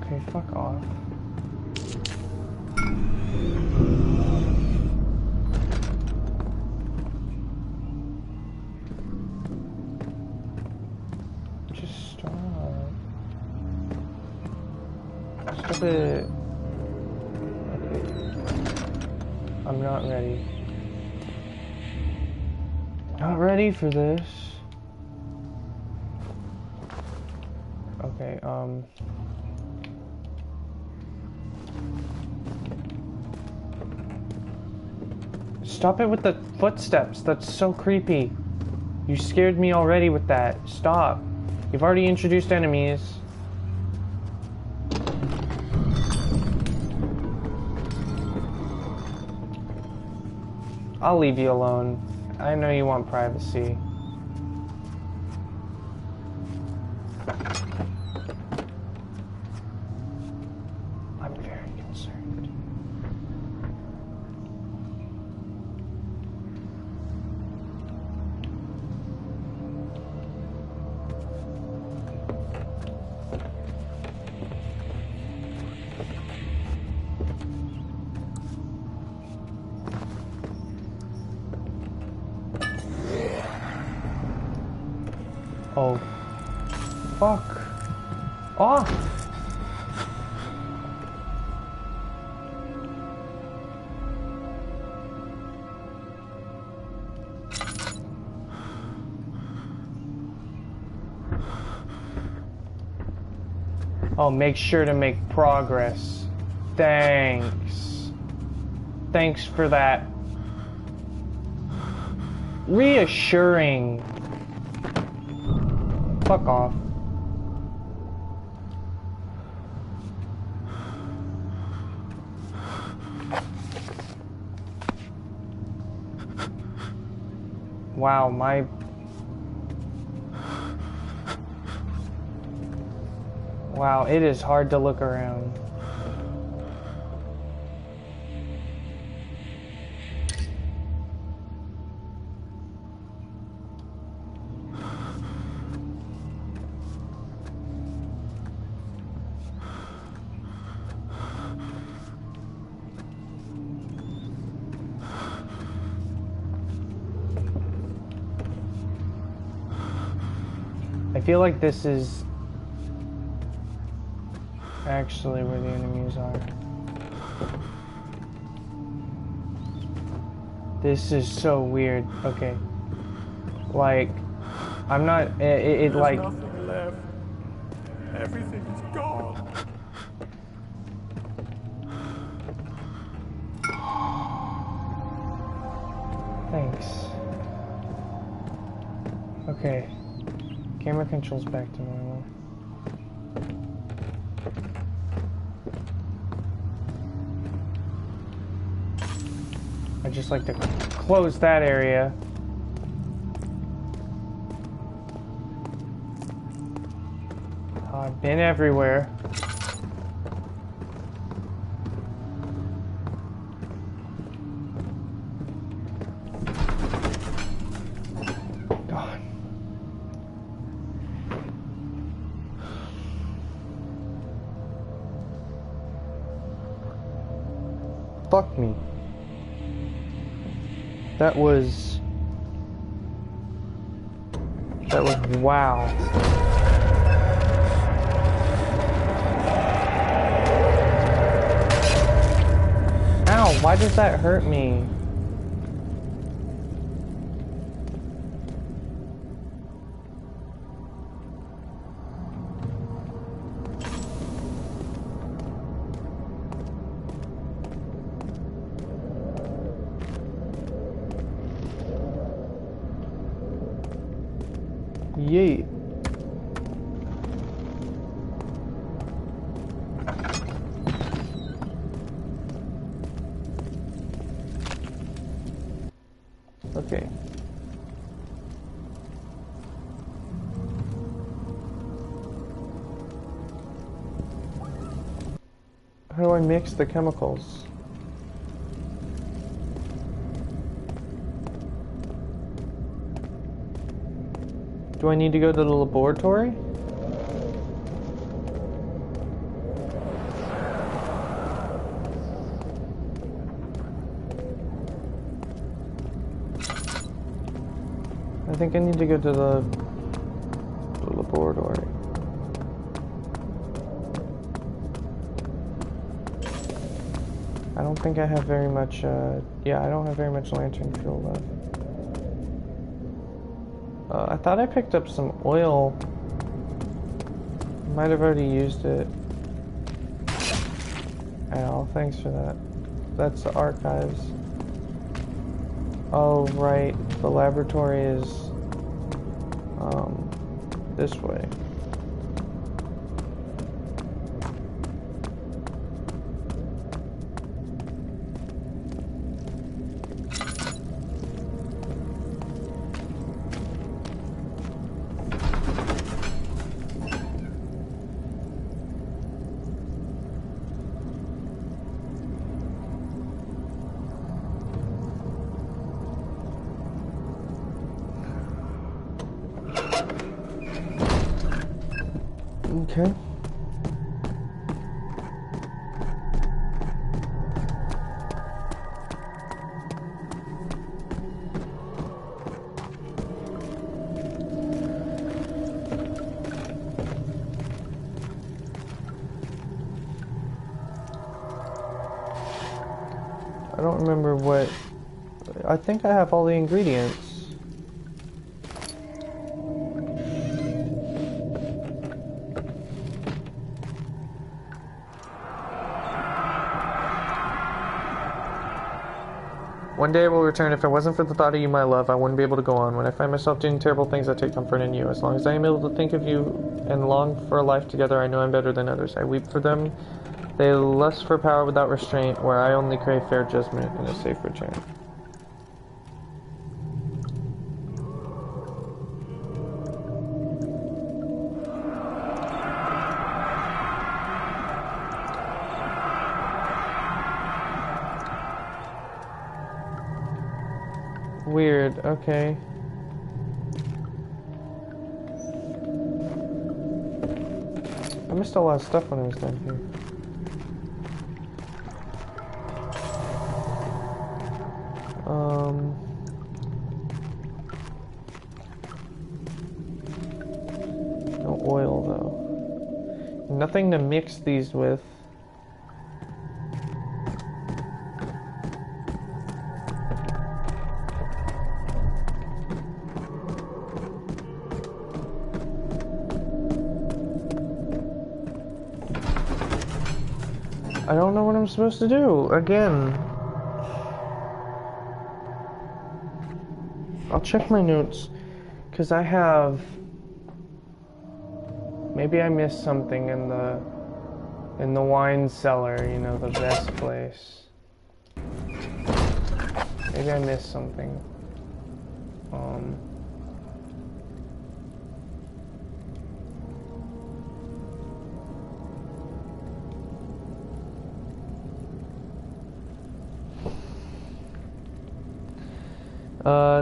A: Okay, fuck off. Just stop. Stop it. Okay. I'm not ready. Not ready for this. Okay, stop it with the footsteps. That's so creepy. You scared me already with that. Stop. You've already introduced enemies. I'll leave you alone. I know you want privacy. I'm very concerned. Oh, fuck off. Oh, make sure to make progress. Thanks. Thanks for that. Reassuring. Fuck off. Wow, my... Wow, it is hard to look around. I feel like this is actually where the enemies are. This is so weird. Okay. Like, I'm not, it
F: There's
A: like...
F: nothing left. Everything is gone.
A: Thanks. Okay. Camera controls back to normal. I'd just like to close that area. I've been everywhere. God. Fuck me. That was wow. Ow, why does that hurt me? Yeet. Okay. I mix the chemicals? Do I need to go to the laboratory? I think I need to go to the laboratory. I don't think I have very much, yeah, I don't have very much lantern fuel left. I thought I picked up some oil. Might have already used it. Ow, thanks for that. That's the archives. Oh, right. The laboratory is, this way. Okay. I don't remember what... I think I have all the ingredients. One day I will return. If it wasn't for the thought of you, my love, I wouldn't be able to go on. When I find myself doing terrible things, I take comfort in you. As long as I am able to think of you and long for a life together, I know I'm better than others. I weep for them. They lust for power without restraint, where I only crave fair judgment and a safe return. Weird, okay. I missed a lot of stuff when I was down here. No oil though. Nothing to mix these with. I don't know what I'm supposed to do, again. I'll check my notes, because I have... Maybe I missed something in the wine cellar, you know, the best place. Maybe I missed something.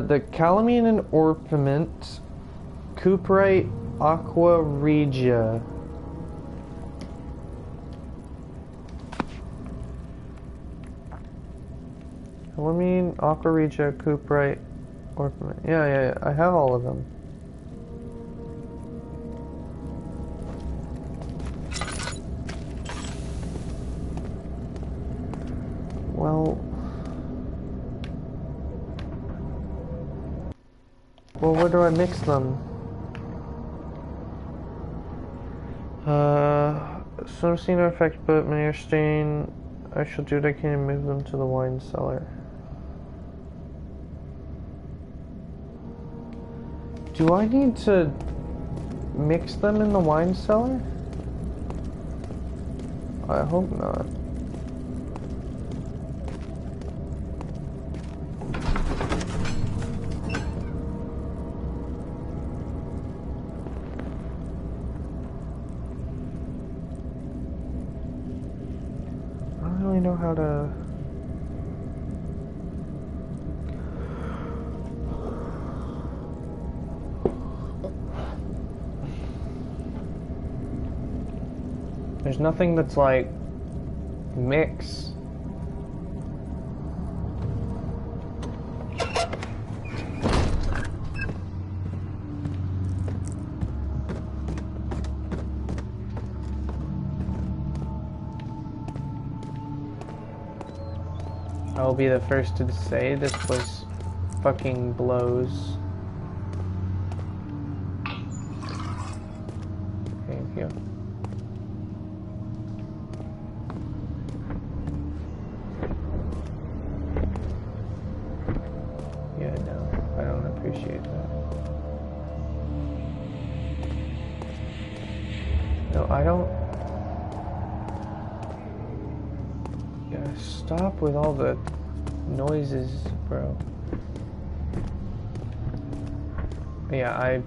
A: The calamine and orpiment, cuprite, aqua regia. Calamine, aqua regia, cuprite, orpiment. Yeah, I have all of them. Well, where do I mix them? Some seen no effect, but many are stain. I shall do what I can and move them to the wine cellar. Do I need to mix them in the wine cellar? I hope not. how to... There's nothing that's like mix. I will be the first to say this place fucking blows. Thank you. Yeah, no, I don't appreciate that. No, I don't. Yeah, stop with all the noises, bro. Yeah,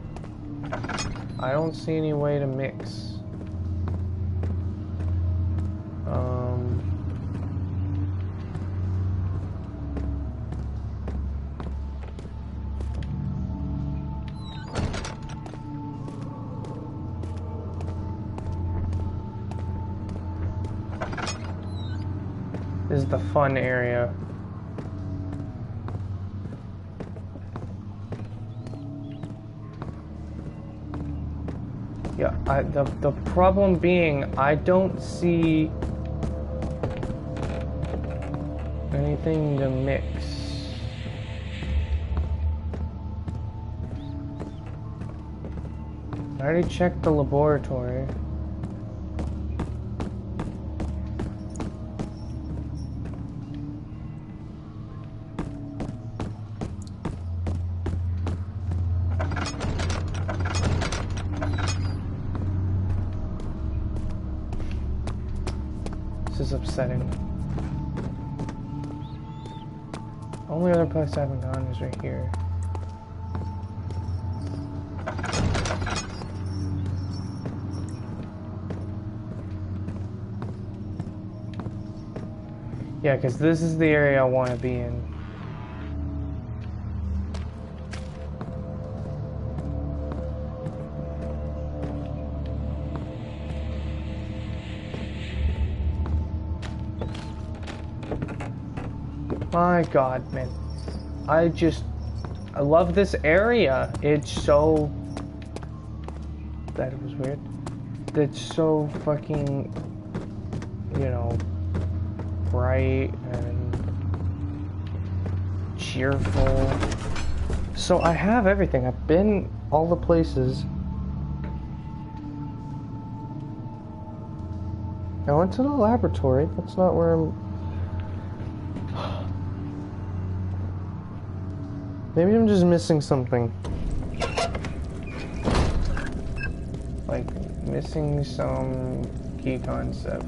A: I don't see any way to mix. This is the fun area. Yeah, the problem being I don't see anything to mix. I already checked the laboratory. This is upsetting. Only other place I haven't gone is right here. Yeah, because this is the area I want to be in. My God, man. I love this area. It's so... That was weird. It's so fucking, you know, bright and cheerful. So I have everything. I've been all the places. I went to the laboratory. That's not where I'm... Maybe I'm just missing something. Like, missing some key concept.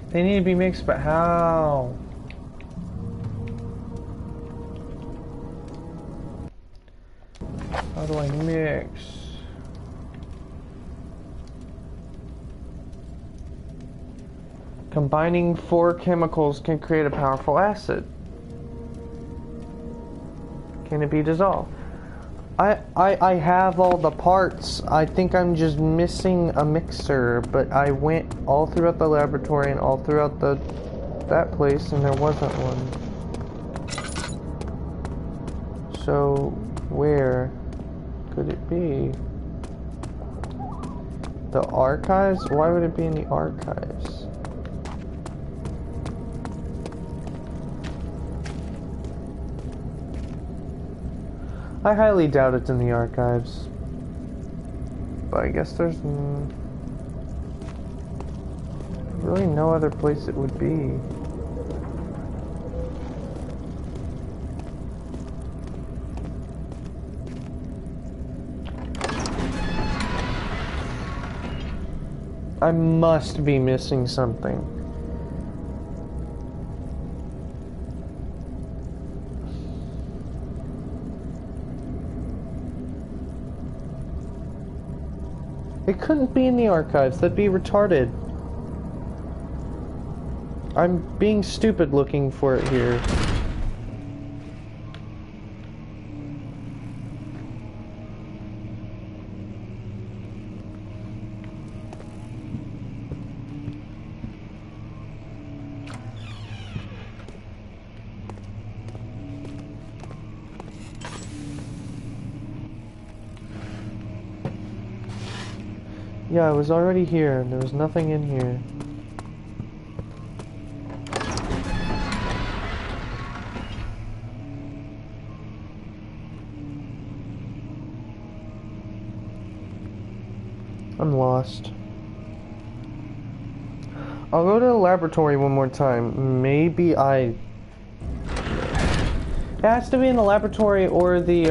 A: They need to be mixed, but how? How do I mix? Combining 4 chemicals can create a powerful acid. Can it be dissolved? I have all the parts. I think I'm just missing a mixer, but I went all throughout the laboratory and all throughout that place and there wasn't one. So where could it be? The archives? Why would it be in the archives? I highly doubt it's in the archives. But I guess there's really no other place it would be. I must be missing something. It couldn't be in the archives. That'd be retarded. I'm being stupid looking for it here. Yeah, I was already here, and there was nothing in here. I'm lost. I'll go to the laboratory one more time. Maybe it has to be in the laboratory or the,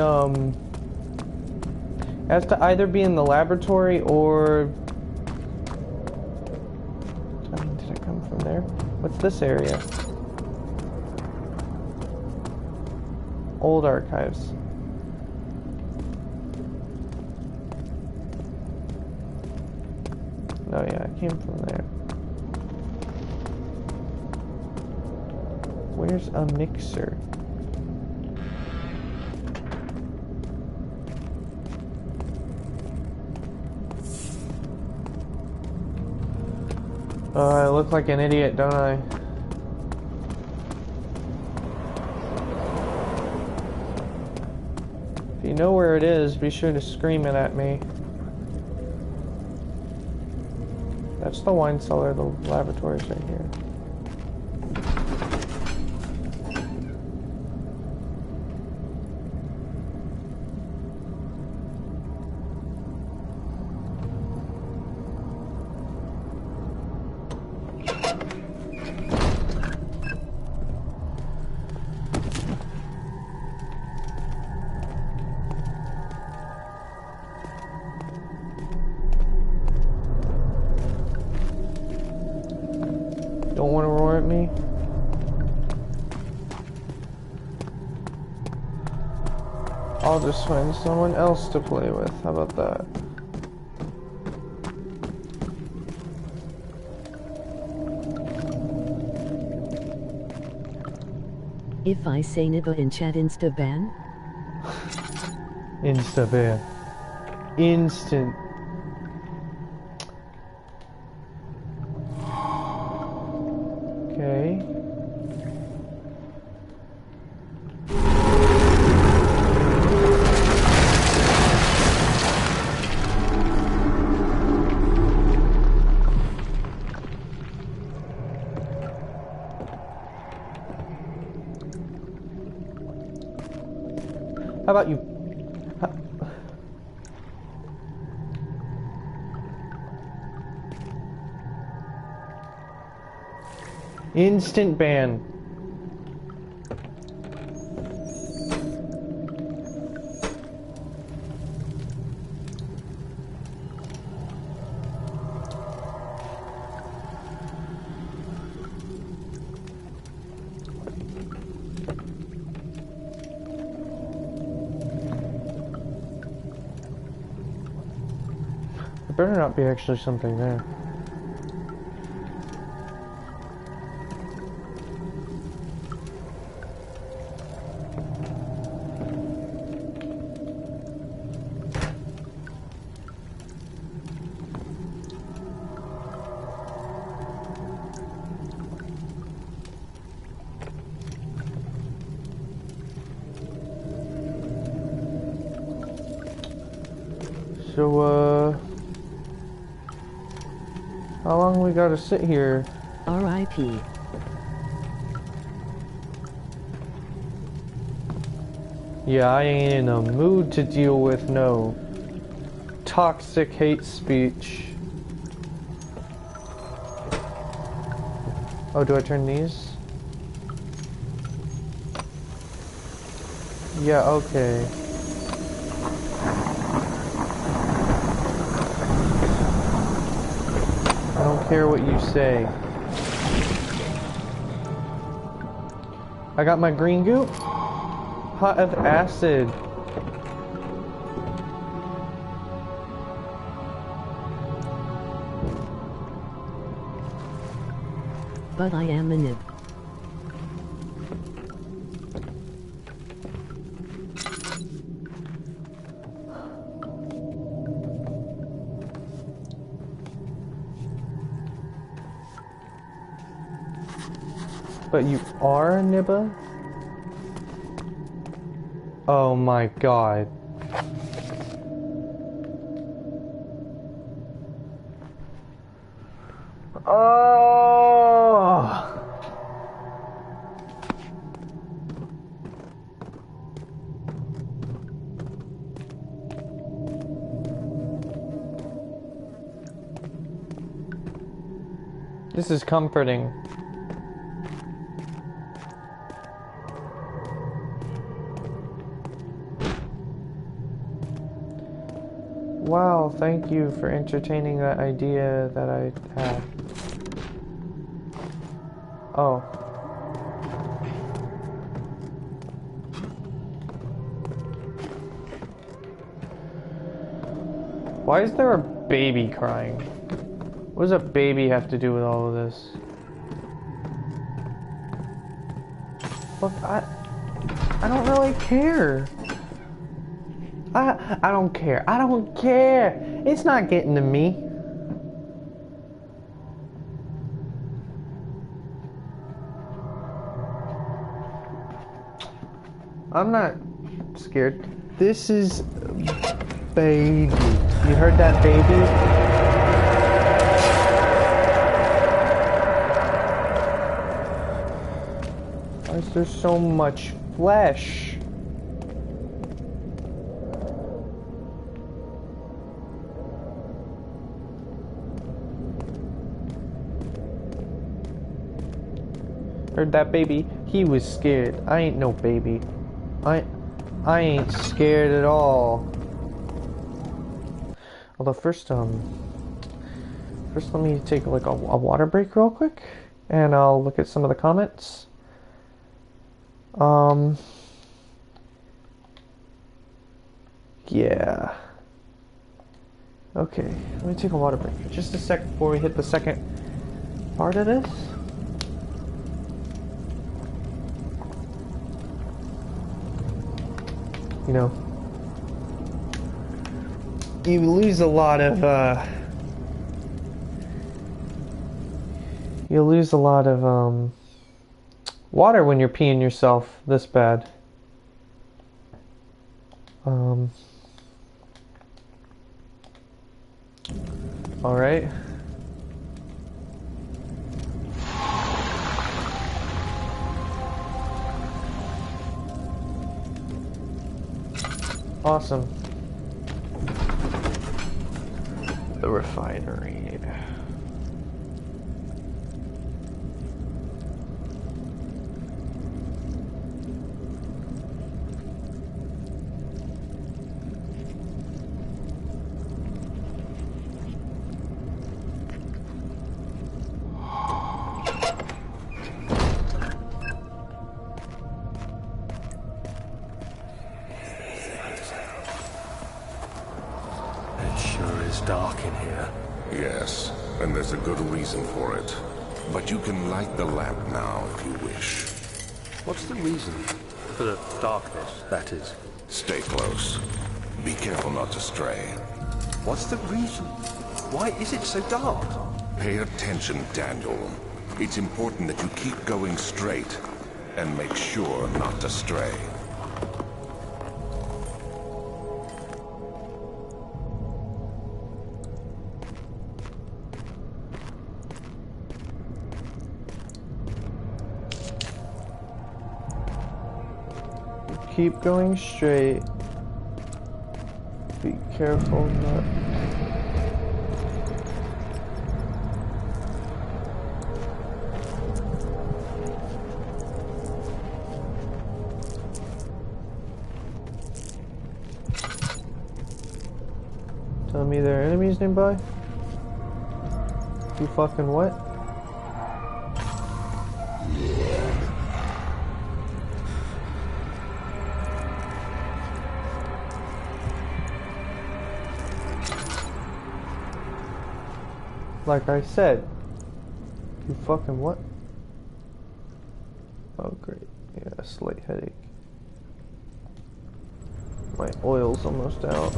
A: it has to either be in the laboratory or... Did it come from there? What's this area? Old archives. Oh yeah, it came from there. Where's a mixer? I look like an idiot, don't I? If you know where it is, be sure to scream it at me. That's the wine cellar, the laboratory's right here. Don't want to roar at me? I'll just find someone else to play with. How about that?
D: If I say nibba in chat insta ban?
A: Insta ban. Instant. Okay. How about you? Instant ban. There better not be actually something there. So, how long we gotta sit here?
D: R.I.P.
A: Yeah, I ain't in a mood to deal with no toxic hate speech. Oh, do I turn these? Yeah, okay. I don't care what you say. I got my green goop. Pot of acid.
D: But I am a nib.
A: But you are a nibba? Oh my god. Oh! This is comforting. Wow, thank you for entertaining that idea that I had. Oh. Why is there a baby crying? What does a baby have to do with all of this? Look, I don't really care. I don't care. I don't care. It's not getting to me. I'm not scared. This is baby. You heard that, baby? Why is there so much flesh? Heard that, baby? He was scared. I ain't no baby. I ain't scared at all. Although first let me take like a water break real quick, and I'll look at some of the comments. Yeah. Okay, let me take a water break for just a sec before we hit the second part of this. You know, you lose a lot of, water when you're peeing yourself this bad. Alright. Awesome. The refinery.
B: Dark in here.
C: Yes, and there's a good reason for it. But you can light the lamp now if you wish.
B: What's the reason? For the darkness, that is.
C: Stay close. Be careful not to stray.
B: What's the reason? Why is it so dark?
C: Pay attention, Daniel. It's important that you keep going straight and make sure not to stray.
A: keep going straight. Be careful not... Tell me there are enemies nearby? You fucking what? Like I said, you fucking what? Oh great, yeah, a slight headache. My oil's almost out.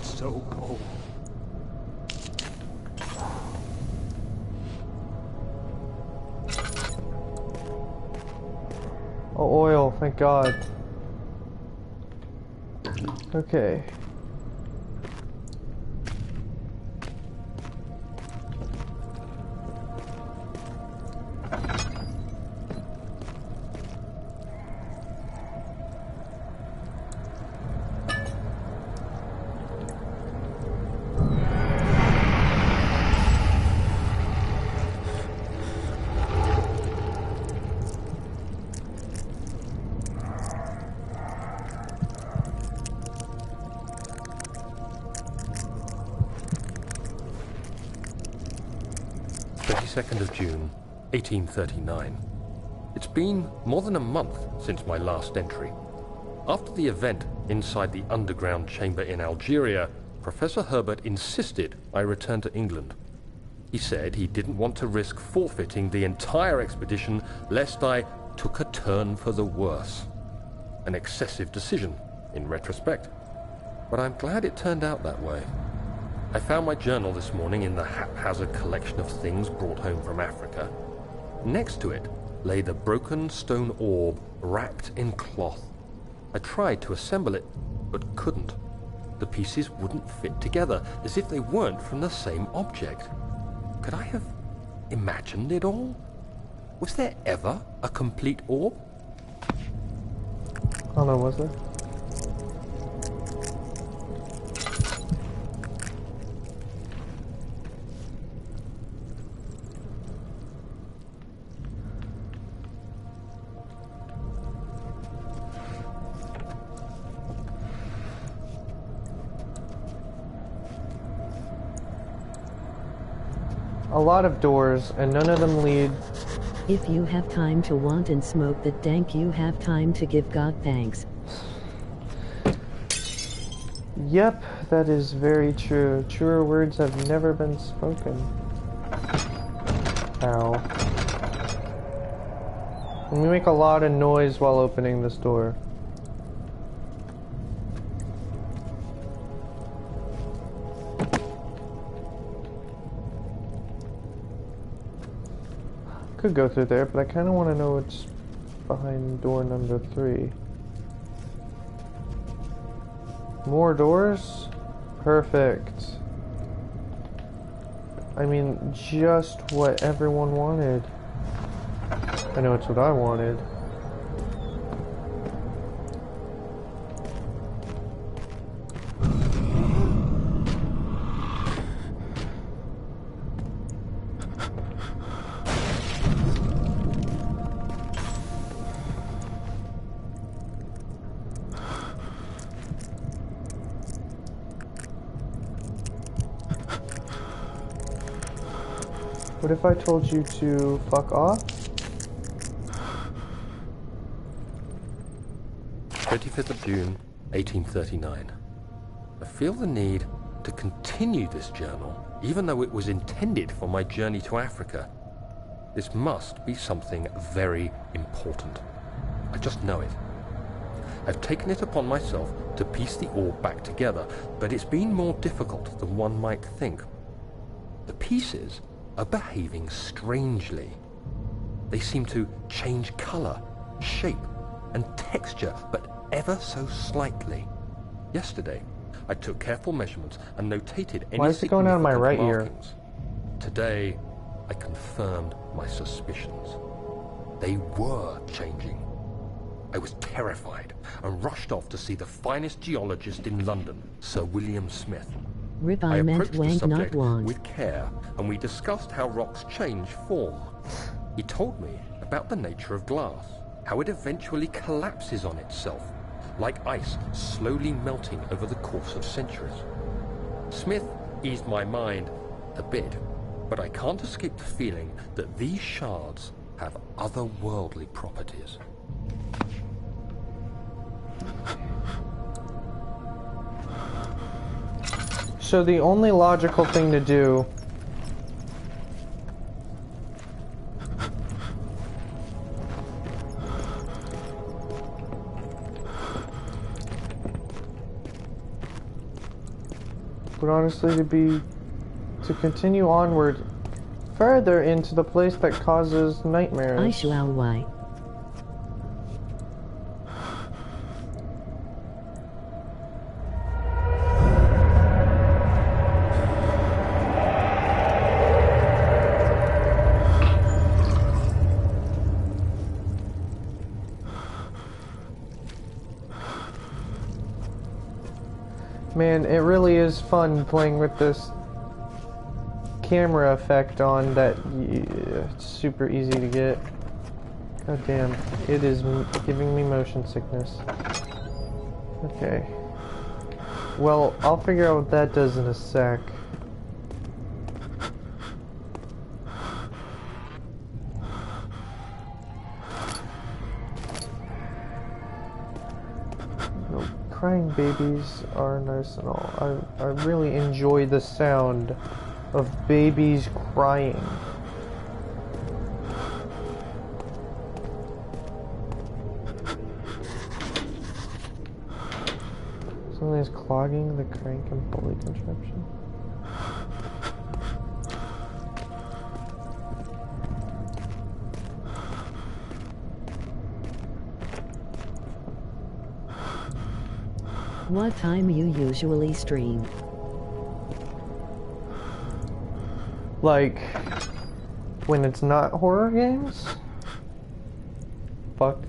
B: So cold.
A: Oh, oil, thank God. Okay.
B: Of June, 1839. It's been more than a month since my last entry. After the event inside the underground chamber in Algeria, Professor Herbert insisted I return to England. He said he didn't want to risk forfeiting the entire expedition lest I took a turn for the worse. An excessive decision, in retrospect. But I'm glad it turned out that way. I found my journal this morning in the haphazard collection of things brought home from Africa. Next to it lay the broken stone orb wrapped in cloth. I tried to assemble it, but couldn't. The pieces wouldn't fit together, as if they weren't from the same object. Could I have imagined it all? Was there ever a complete orb?
A: Oh no, was there? A lot of doors, and none of them lead.
D: If you have time to want and smoke the dank, you have time to give God thanks.
A: Yep, that is very true. Truer words have never been spoken. Ow. And we make a lot of noise while opening this door. Could go through there, but I kind of want to know what's behind door number 3. More doors? Perfect. I mean, just what everyone wanted. I know it's what I wanted. What if I told you to fuck off?
B: 25th of June, 1839. I feel the need to continue this journal, even though it was intended for my journey to Africa. This must be something very important. I just know it. I've taken it upon myself to piece the orb back together, but it's been more difficult than one might think. The pieces are behaving strangely. They seem to change color, shape, and texture, but ever so slightly. Yesterday, I took careful measurements and notated any
A: Why is it going out of my right ear?
B: markings. Today, I confirmed my suspicions. They were changing. I was terrified and rushed off to see the finest geologist in London, Sir William Smith.
D: Rip,
B: I
D: I meant
B: approached the
D: wank, not
B: subject
D: want.
B: with care, and we discussed how rocks change form. He told me about the nature of glass, how it eventually collapses on itself, like ice slowly melting over the course of centuries. Smith eased my mind a bit, but I can't escape the feeling that these shards have otherworldly properties.
A: So the only logical thing to do would honestly to continue onward further into the place that causes nightmares.
D: I shall why.
A: Man, it really is fun playing with this camera effect on that. It's super easy to get. God damn, it is giving me motion sickness. Okay. Well, I'll figure out what that does in a sec. Crying babies are nice and all. I really enjoy the sound of babies crying. Something is clogging the crank and pulley contraption.
D: What time you usually stream?
A: Like, when it's not horror games? Fuck.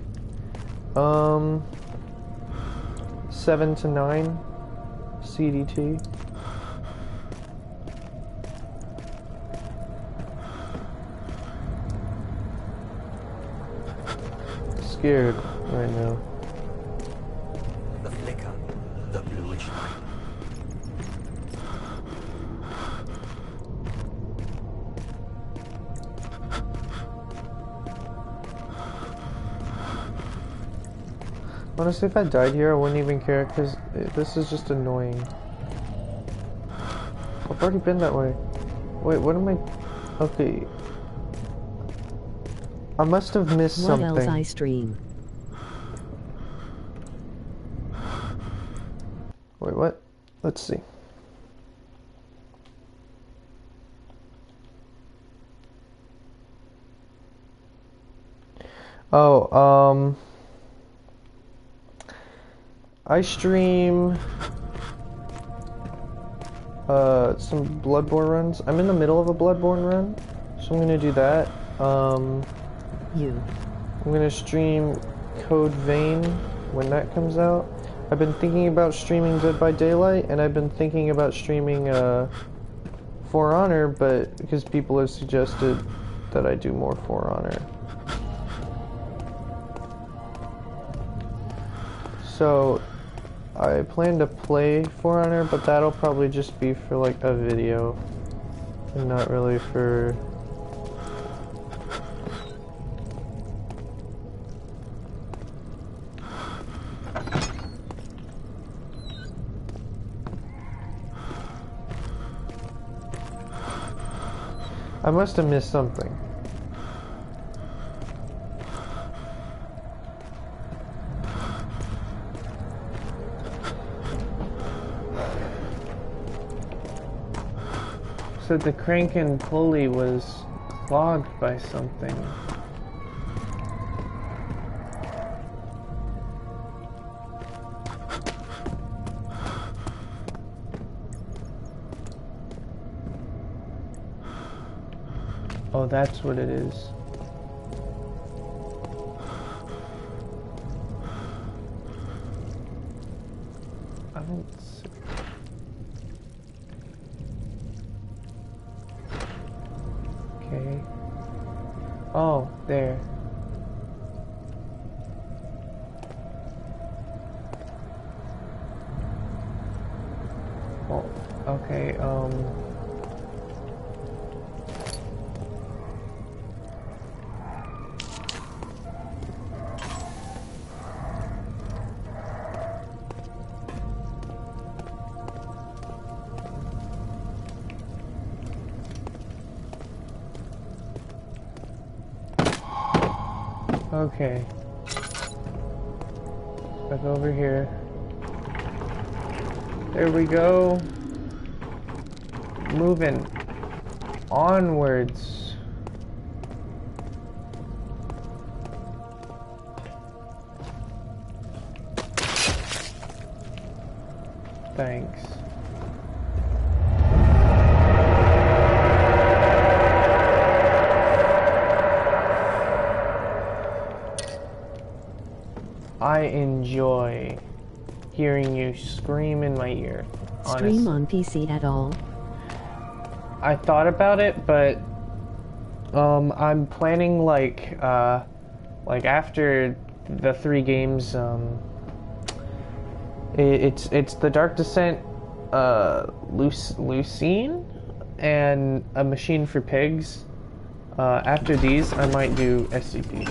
A: 7 to 9 CDT. Scared right now.
B: The flicker, the bluish light.
A: Honestly, if I died here, I wouldn't even care, because this is just annoying. I've already been that way. Wait, what am I... Okay. I must have missed something.
D: What else I stream?
A: Wait, what? Let's see. Oh, I stream some Bloodborne runs. I'm in the middle of a Bloodborne run, so I'm gonna do that. I'm gonna stream Code Vein when that comes out. I've been thinking about streaming Dead by Daylight, and I've been thinking about streaming For Honor, but because people have suggested that I do more For Honor. So I plan to play For Honor, but that'll probably just be for like a video and not really for... I must have missed something. said the crank and pulley was clogged by something. Oh, that's what it is. I don't see. Okay. Oh, there. Oh, okay, okay. Back over here. There we go. Moving onwards. Thanks. I enjoy hearing you scream in my ear.
D: Stream on PC at all?
A: I thought about it, but I'm planning like after the 3 games, it's the Dark Descent, Lucine, and A Machine for Pigs. After these, I might do SCP,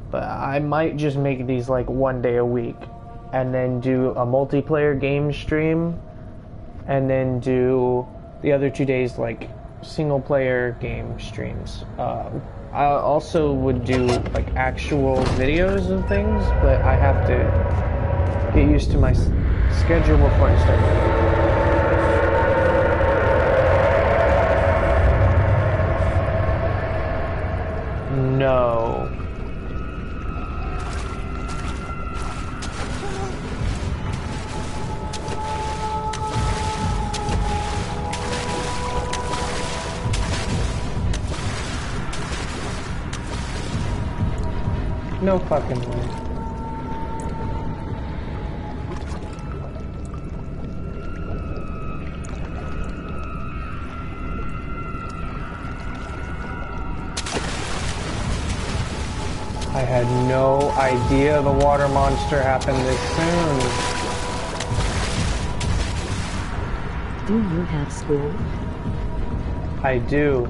A: but I might just make these like 1 day a week, and then do a multiplayer game stream, and then do the other 2 days like single player game streams. I also would do like actual videos and things, but I have to get used to my schedule before I start. No. No fucking way. I had no idea the water monster happened this soon.
D: Do you have school?
A: I do.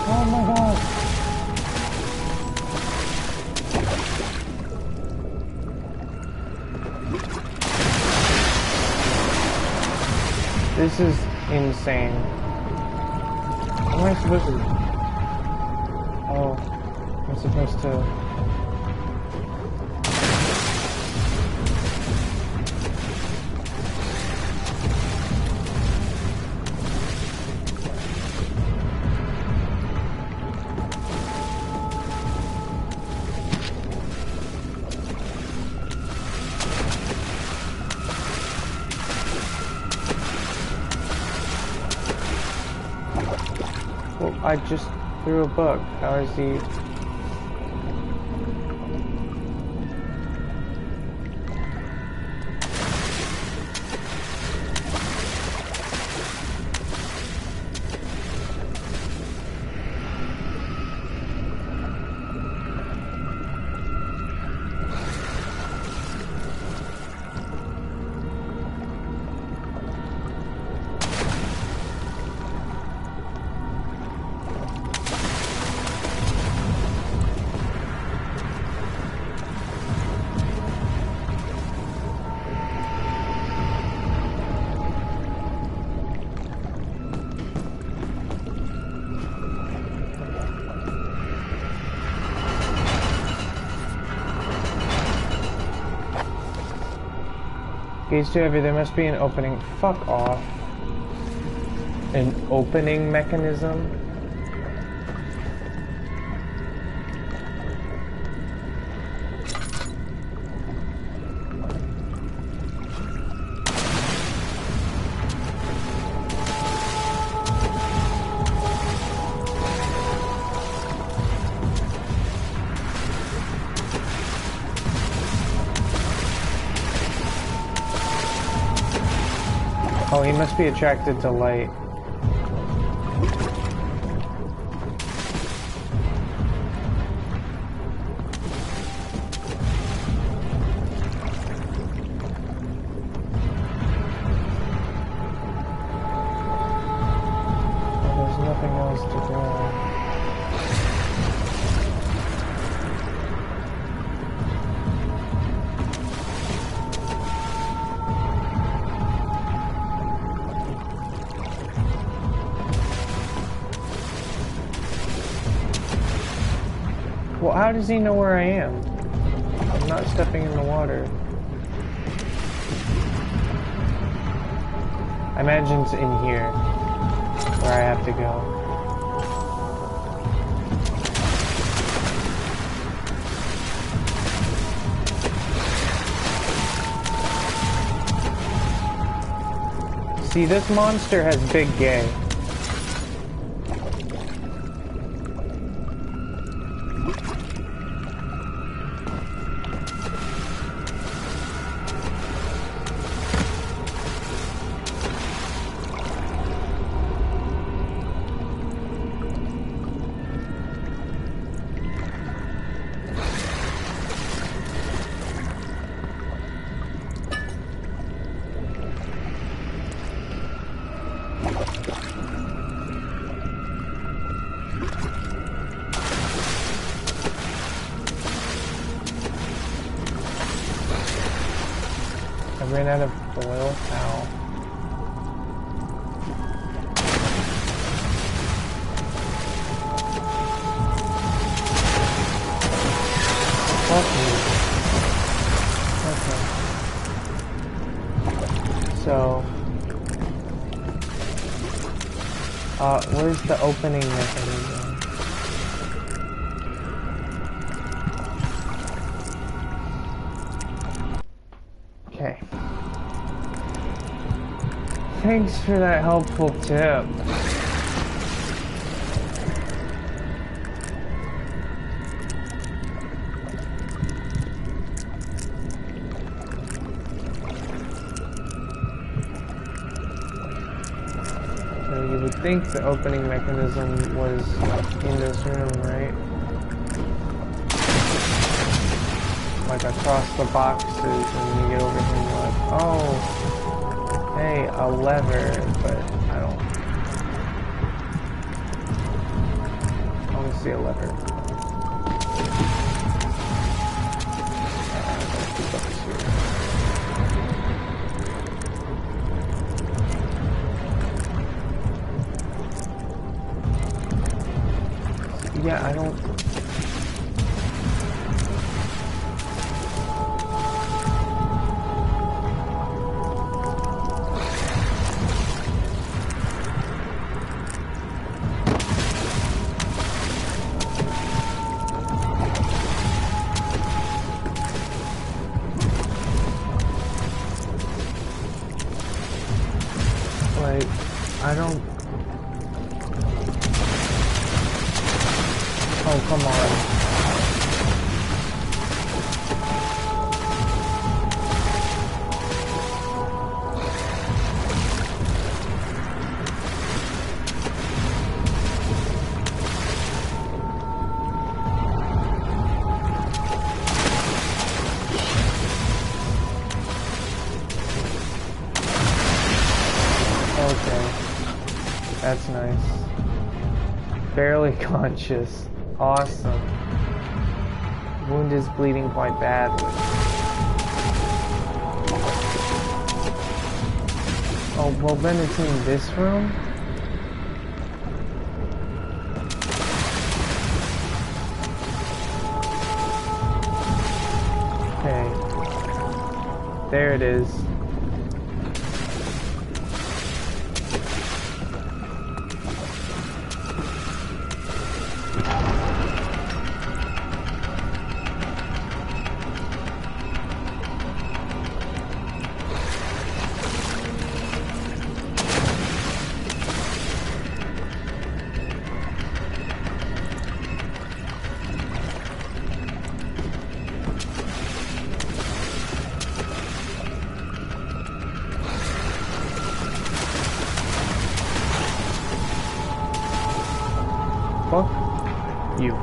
A: Oh my god. This is insane. What am I supposed to do? Oh, I'm supposed to... Well, I just threw a book. How is he... Gates too heavy. There must be an opening. Fuck off. An opening mechanism? Oh, he must be attracted to light. Oh, there's nothing else to grab. Well, how does he know where I am? I'm not stepping in the water. I imagine it's in here, where I have to go. See, this monster has big gay. I ran out of oil. Ow. Fuck me. Okay. So, where's the opening mechanism? Okay. Thanks for that helpful tip. So you would think the opening mechanism was in this room, right? Like across the boxes, and you get over here and you're like, oh, hey, a lever, but I want to see a lever. Yeah, I don't... Like, I don't... Oh, come on. Okay. That's nice. Barely conscious. Awesome. Wound is bleeding quite badly. Oh, well then it's in this room? Okay. There it is. You.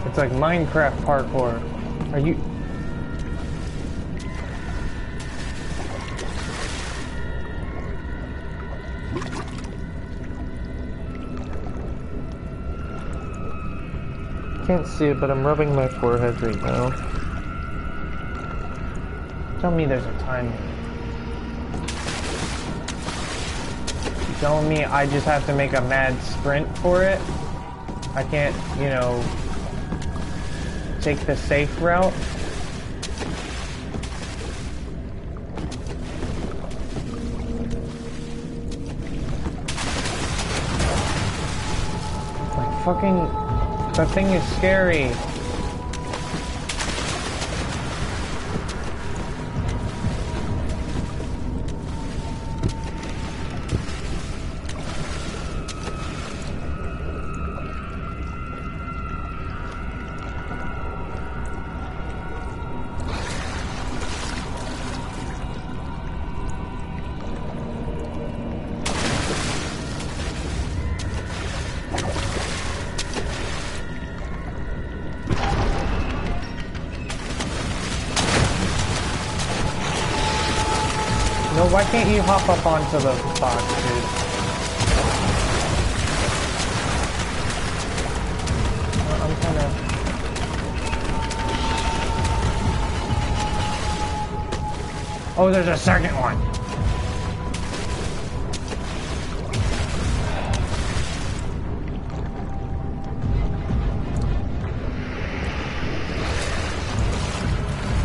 A: It's like Minecraft parkour. Are you... Can't see it, but I'm rubbing my forehead right now. Tell me there's a time limit. You telling me I just have to make a mad sprint for it? I can't, you know, take the safe route? Like fucking... That thing is scary. No, why can't you hop up onto the box, dude? I'm kinda... Oh, there's a second one!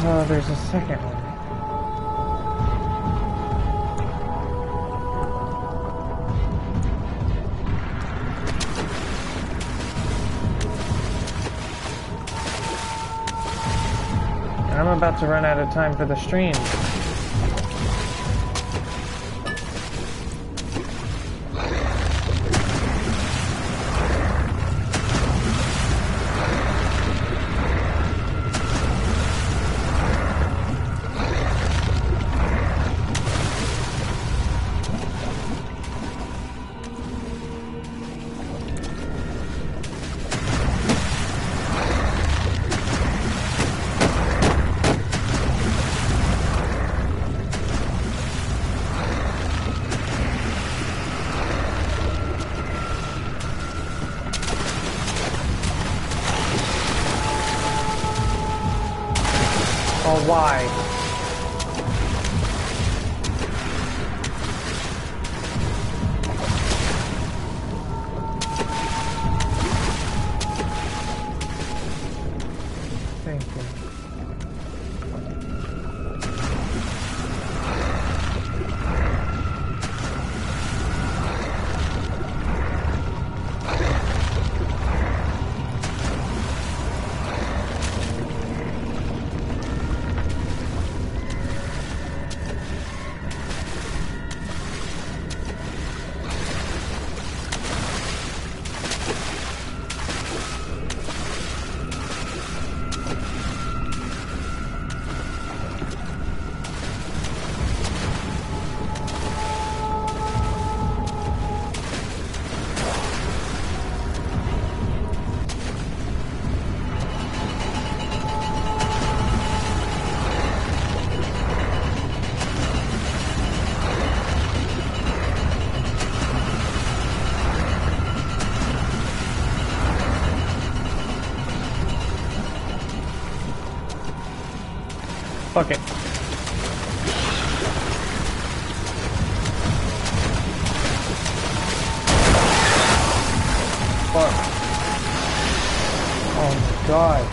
A: Oh, there's a second one. I'm about to run out of time for the stream. Oh, why? Thank you. Fuck it. Fuck. Oh my god.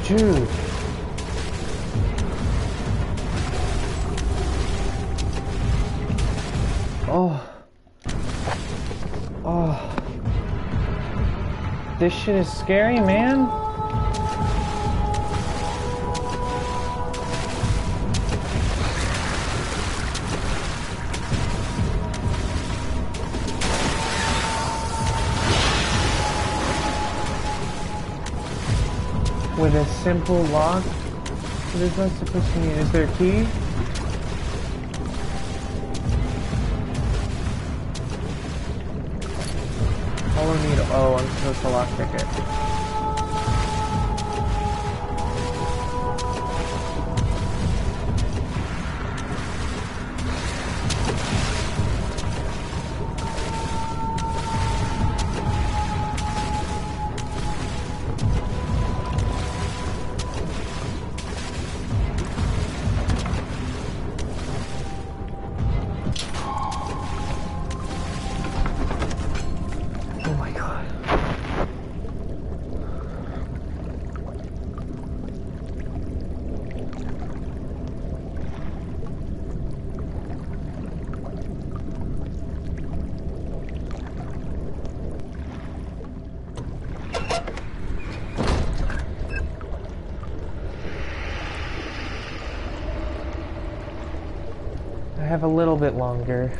A: Dude. Oh. Oh. this shit is scary, man. With a simple lock? What is that supposed to mean? Is there a key? All I need, oh, I'm supposed to lockpick it. I have a little bit longer.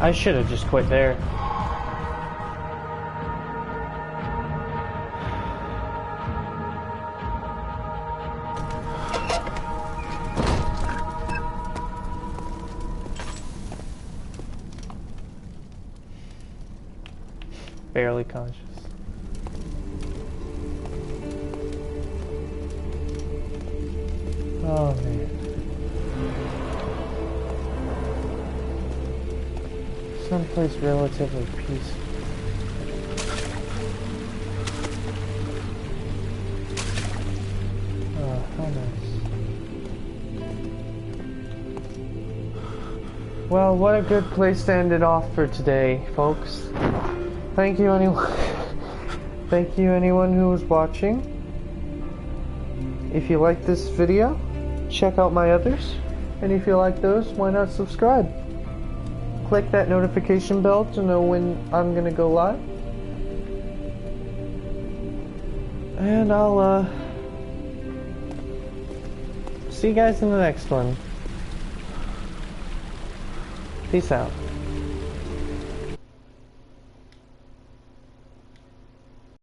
A: I should have just quit there. Barely conscious. Oh man. Someplace relatively peaceful. Oh, how nice. Well, what a good place to end it off for today, folks. Thank you anyone thank you anyone who was watching. If you like this video, check out my others. And if you like those, why not subscribe? Click that notification bell to know when I'm gonna go live. And I'll see you guys in the next one. Peace out.